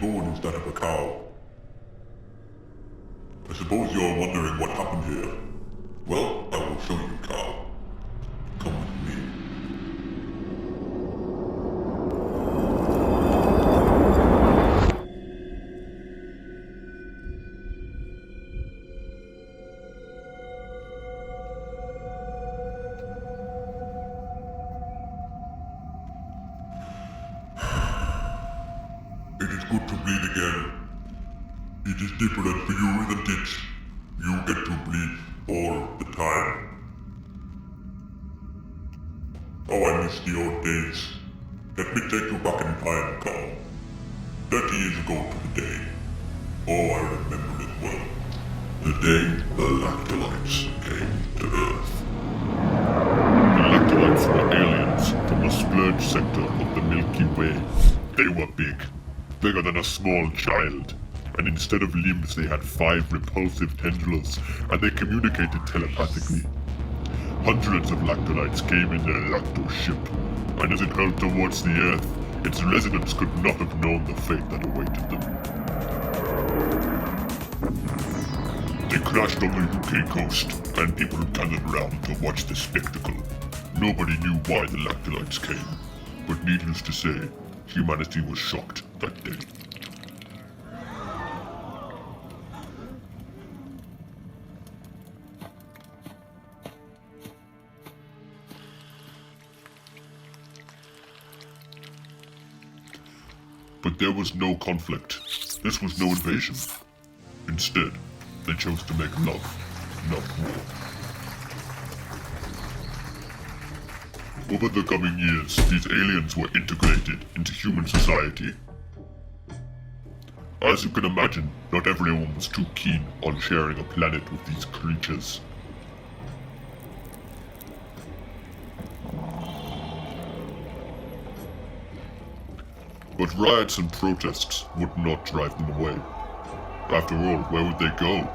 born instead of a cow. I suppose you're wondering what happened here. Well, I will show you, cow. Come with me. It is good to bleed again. It is different for you, isn't it? You get to bleed all the time. Oh, I miss the old days. Let me take you back in time, Carl. 30 years ago to the day. Oh, I remember it well. The day the Lactolites came to Earth. The Lactolites were aliens from the splurge sector of the Milky Way. They were big. Bigger than a small child, and instead of limbs they had 5 repulsive tendrils, and they communicated telepathically. Hundreds of lactolites came in their lacto ship, and as it hurled towards the Earth, its residents could not have known the fate that awaited them. They crashed on the UK coast, and people gathered round to watch the spectacle. Nobody knew why the lactolites came, but needless to say, humanity was shocked that day. But there was no conflict. This was no invasion. Instead, they chose to make love, not war. Over the coming years, these aliens were integrated into human society. As you can imagine, not everyone was too keen on sharing a planet with these creatures. But riots and protests would not drive them away. After all, where would they go?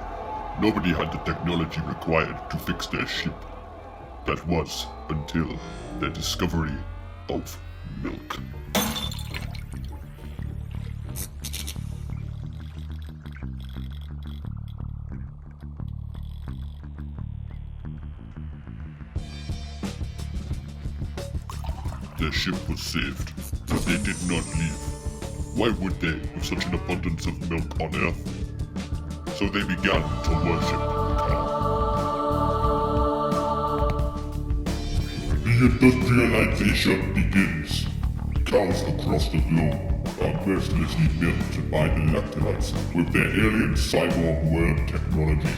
Nobody had the technology required to fix their ship. That was until their discovery of milk. Their ship was saved, but they did not leave. Why would they, with such an abundance of milk on Earth? So they began to worship cow. The industrialization begins. Cows across the globe are mercilessly milked by the lactolites with their alien cyborg world technology.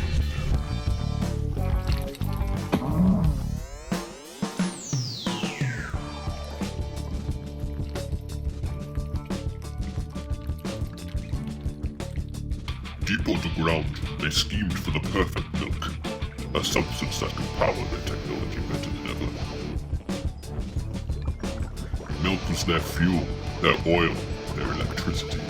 Deep underground, they schemed for the perfect milk, a substance that could power their technology better than ever. Milk was their fuel, their oil, their electricity.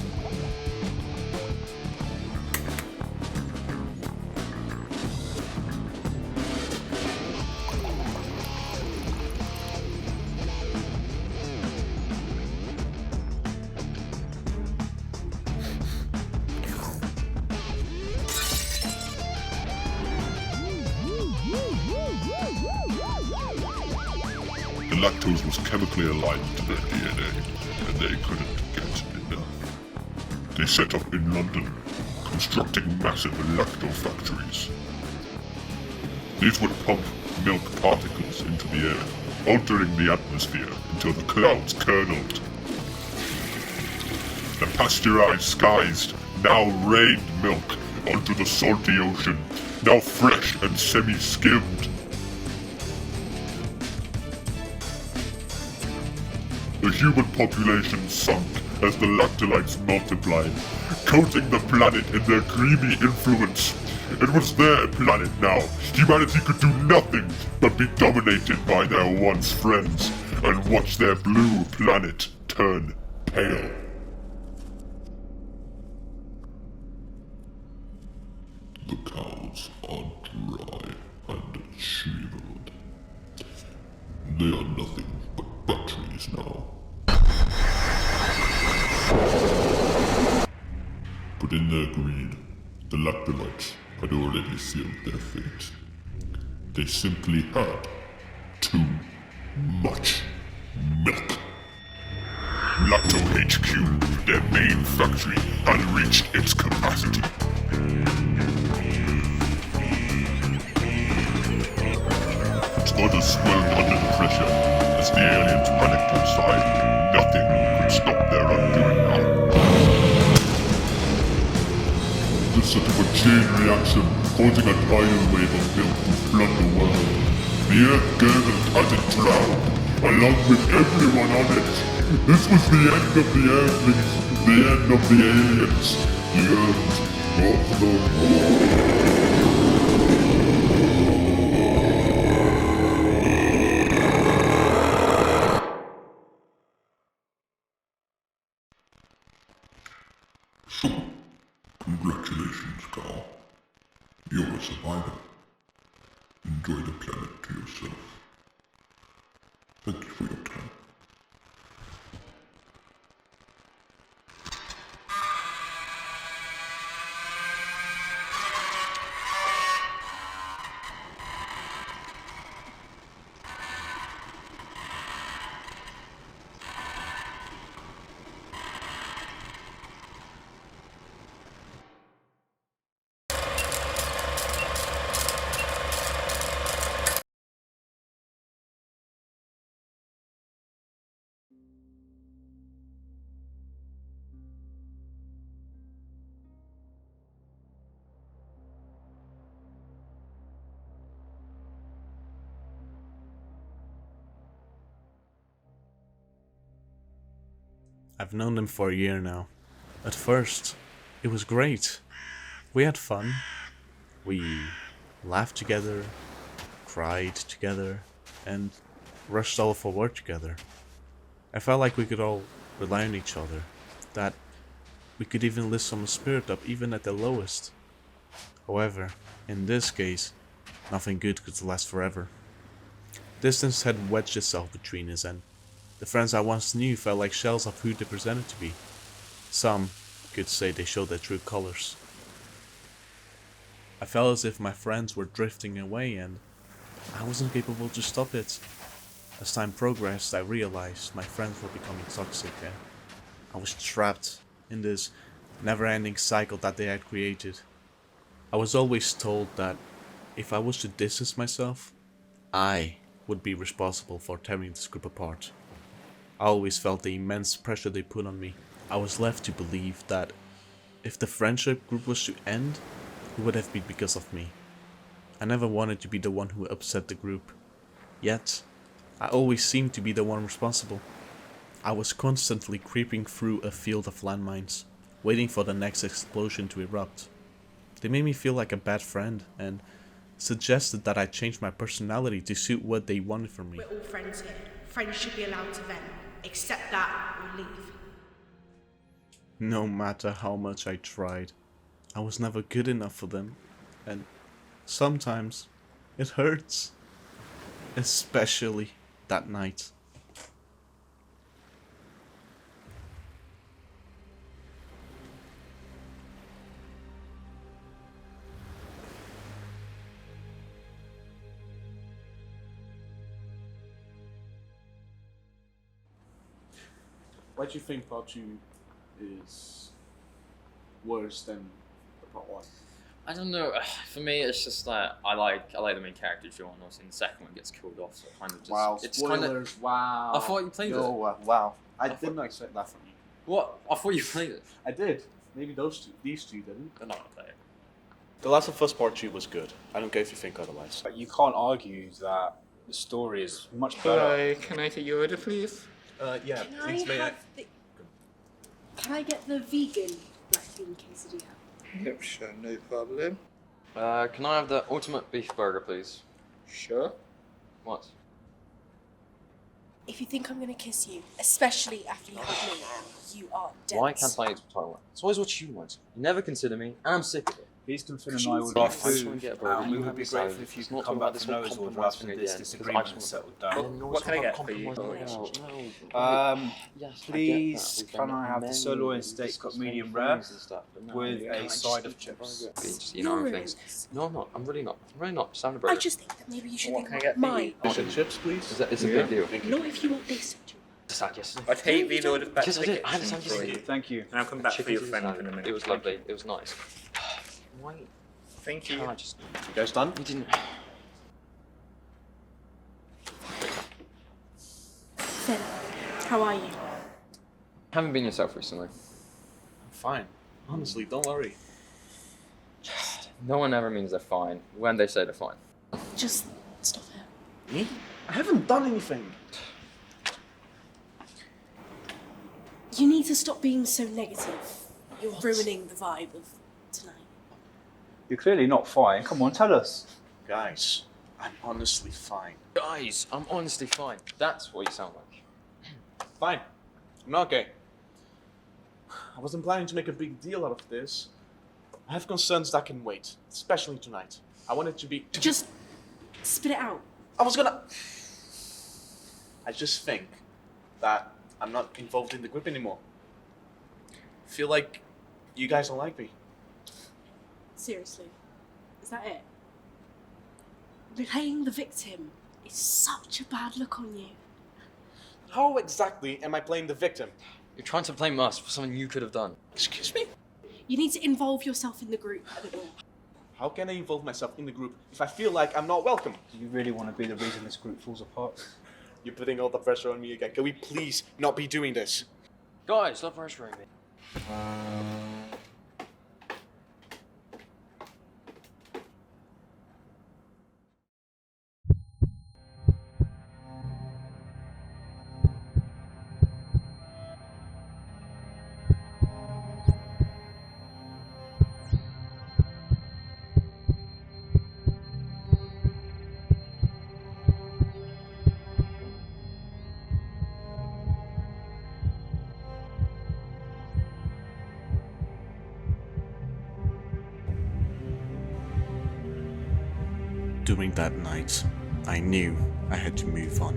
The lactose was chemically aligned to their DNA, and they couldn't get enough. They set up in London, constructing massive lacto factories. These would pump milk particles into the air, altering the atmosphere until the clouds curdled. The pasteurized skies now rained milk onto the salty ocean, now fresh and semi-skimmed. The human population sunk as the lactolites multiplied, coating the planet in their creamy influence. It was their planet now. Humanity could do nothing but be dominated by their once friends and watch their blue planet turn pale. The cows are dry and shriveled. They are nothing but batteries now. in their greed, the Lactolites had already sealed their fate. They simply had too much milk. Lacto HQ, their main factory, had reached its capacity. Others swelled under the pressure as the aliens panicked inside. Nothing could stop their undoing now. The set of a chain reaction, causing a tidal wave of milk to flood the world. The Earth gurgled as it drowned, along with everyone on it. This was the end of the Earthlings, the end of the aliens, the end of the world. Congratulations, Carl. You're a survivor. Enjoy the planet to yourself. Thank you for your time. I've known them for a year now. At first, it was great. We had fun. We laughed together, cried together, and rushed all for work together. I felt like we could all rely on each other, that we could even lift someone's spirit up even at the lowest. However, in this case, nothing good could last forever. Distance had wedged itself between us, and the friends I once knew felt like shells of who they presented to be. Some could say they showed their true colors. I felt as if my friends were drifting away and I wasn't capable to stop it. As time progressed, I realized my friends were becoming toxic and I was trapped in this never-ending cycle that they had created. I was always told that if I was to distance myself, I would be responsible for tearing this group apart. I always felt the immense pressure they put on me. I was left to believe that if the friendship group was to end, it would have been because of me. I never wanted to be the one who upset the group. Yet, I always seemed to be the one responsible. I was constantly creeping through a field of landmines, waiting for the next explosion to erupt. They made me feel like a bad friend and suggested that I change my personality to suit what they wanted from me. We're all friends here. Friends should be allowed to vent. Accept that or leave. No matter how much I tried, I was never good enough for them, and sometimes it hurts. Especially that night. Why do you think part 2 is worse than part 1? I don't know. For me, it's just that I like the main character John. Obviously, in the second one gets killed off, so it kind of just. Wow, it's spoilers! Kind of, wow. I thought you played it. Wow. I did not expect that from you. What? I thought you played it. I did. Maybe these two didn't. They're not gonna play it. The Last of Us Part 2 was good. I don't care if you think otherwise. But you can't argue that the story is much better. Hi, can I take your order, please? Yeah, Can I get the vegan black bean quesadilla? Yep, sure, no problem. Can I have the ultimate beef burger, please? Sure. What? If you think I'm gonna kiss you, especially after you hug me, you are dense. Why can't I eat what I want? It's always what you want. You never consider me, and I'm sick of it. Beast and Finn and I would I love just wanna food, get a burger. and we would be grateful if you could come back from Noah's Order after this disagreement is settled down. What can I get for you? Please, can I have the sirloin steak cut medium rare with a side of chips? You know things. No, I'm not. I'm really not. I'm really not. Just having a burger. I just think that maybe you should What think can I about get for you? mine. Fish and chips, please. It's a big deal. Not if you want this. Decide yes. I take these orders back Yes, to I the did. I kitchen understand. for you. Thank you. And I'll come back for your friend in a minute. It was lovely. It was nice. Why? Thank you. Can I just? You guys done? You didn't. Finn, how are you? Haven't been yourself recently. I'm fine. Honestly, don't worry. No one ever means they're fine when they say they're fine. Just stop it. Me? I haven't done anything. You need to stop being so negative. You're ruining the vibe of tonight. You're clearly not fine. Come on, tell us. Guys, I'm honestly fine. Guys, I'm honestly fine. That's what you sound like. Fine. I'm not gay. I wasn't planning to make a big deal out of this. I have concerns that can wait, especially tonight. I want it to be... Just spit it out. I was gonna... I just think that I'm not involved in the group anymore. I feel like you guys don't like me. Seriously. Is that it? Playing the victim is such a bad look on you. How exactly am I playing the victim? You're trying to blame us for something you could have done. Excuse me? You need to involve yourself in the group a bit more. How can I involve myself in the group if I feel like I'm not welcome? Do you really want to be the reason this group falls apart? You're putting all the pressure on me again. Can we please not be doing this? Guys, stop pressuring me. During that night, I knew I had to move on.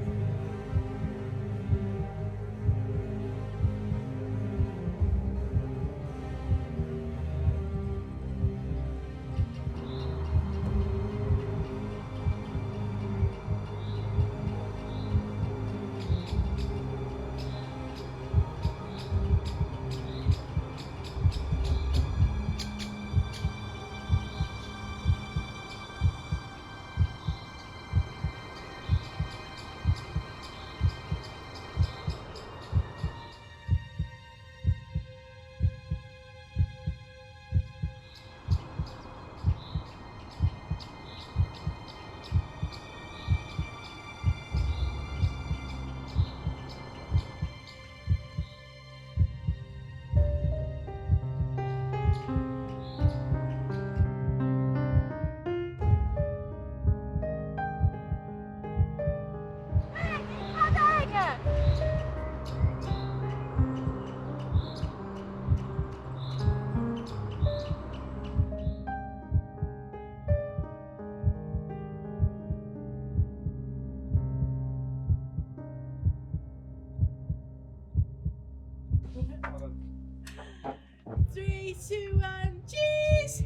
Three, two, one, cheese!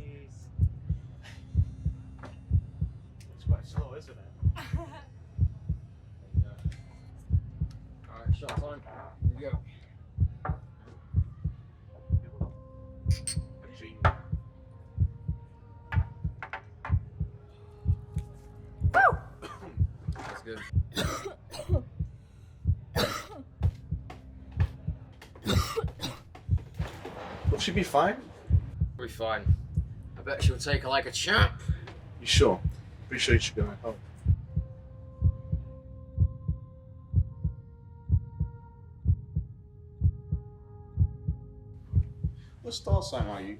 It's quite slow, isn't it? Alright, shot time. Here we go. That's good. Will she be fine? We'll be fine. I bet she'll take her like a champ. You sure? Appreciate you going home. What star sign are you?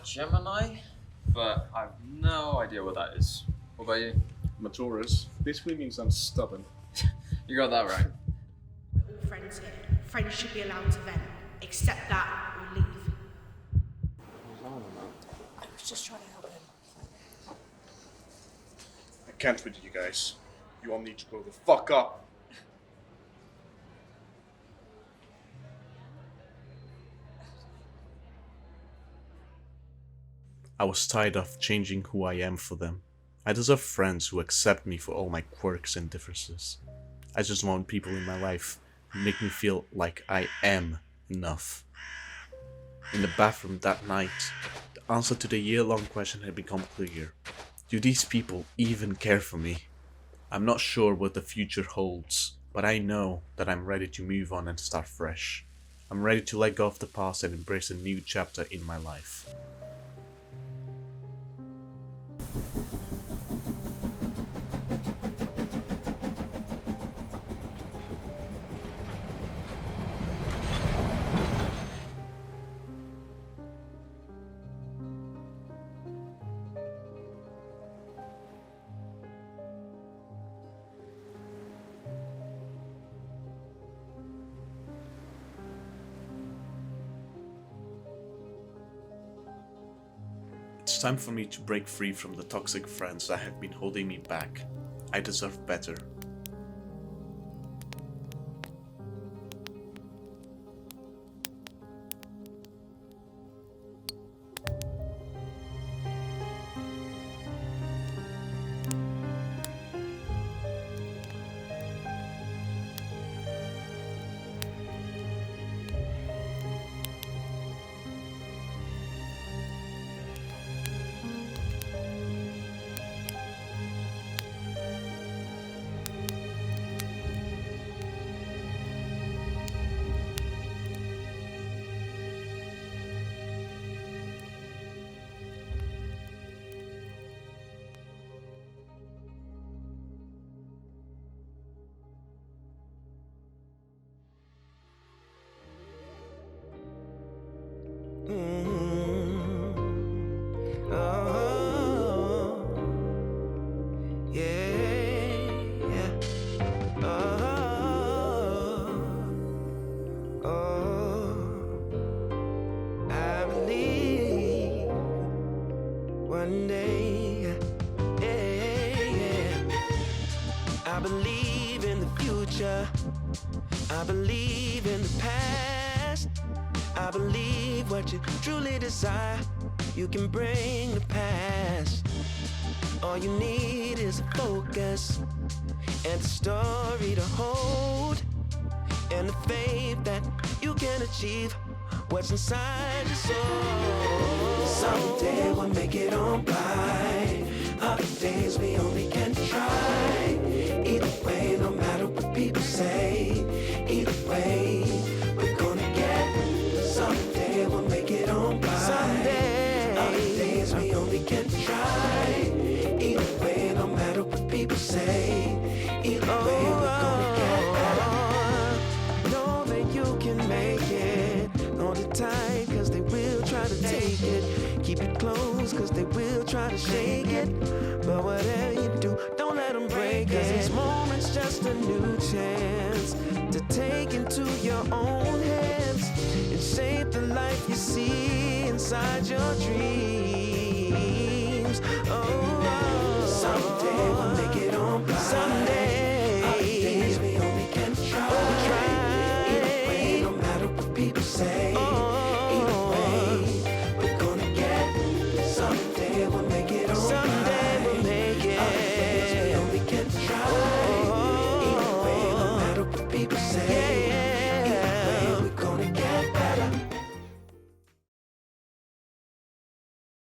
Gemini? But I have no idea what that is. What about you? I'm a Taurus. Basically means I'm stubborn. You got that right. We're all friends here. Friends should be allowed to vent. Accept that or leave. I was just trying to help him. I can't with you guys. You all need to grow the fuck up. I was tired of changing who I am for them. I deserve friends who accept me for all my quirks and differences. I just want people in my life who make me feel like I am enough. In the bathroom that night, the answer to the year-long question had become clear. Do these people even care for me? I'm not sure what the future holds, but I know that I'm ready to move on and start fresh. I'm ready to let go of the past and embrace a new chapter in my life. It's time for me to break free from the toxic friends that have been holding me back. I deserve better. One day, I believe in the future. I believe in the past. I believe what you truly desire, you can bring to pass. All you need is a focus and a story to hold, and the faith that you can achieve what's inside your soul. Someday we'll make it on by. Other days we only can try. Either way, no matter what people say, either way, we're gonna get. Someday we'll make it on by. Someday. Other days we only can try. Either way, no matter what people say, either way, we're gonna get better. Know that you can make it. Hold it tight, cause they will try to take it. Keep it close, cause they will try to shake it. But whatever you do, don't let them break it. Cause each moment's just a new chance to take into your own hands and shape the life you see inside your dreams. Oh.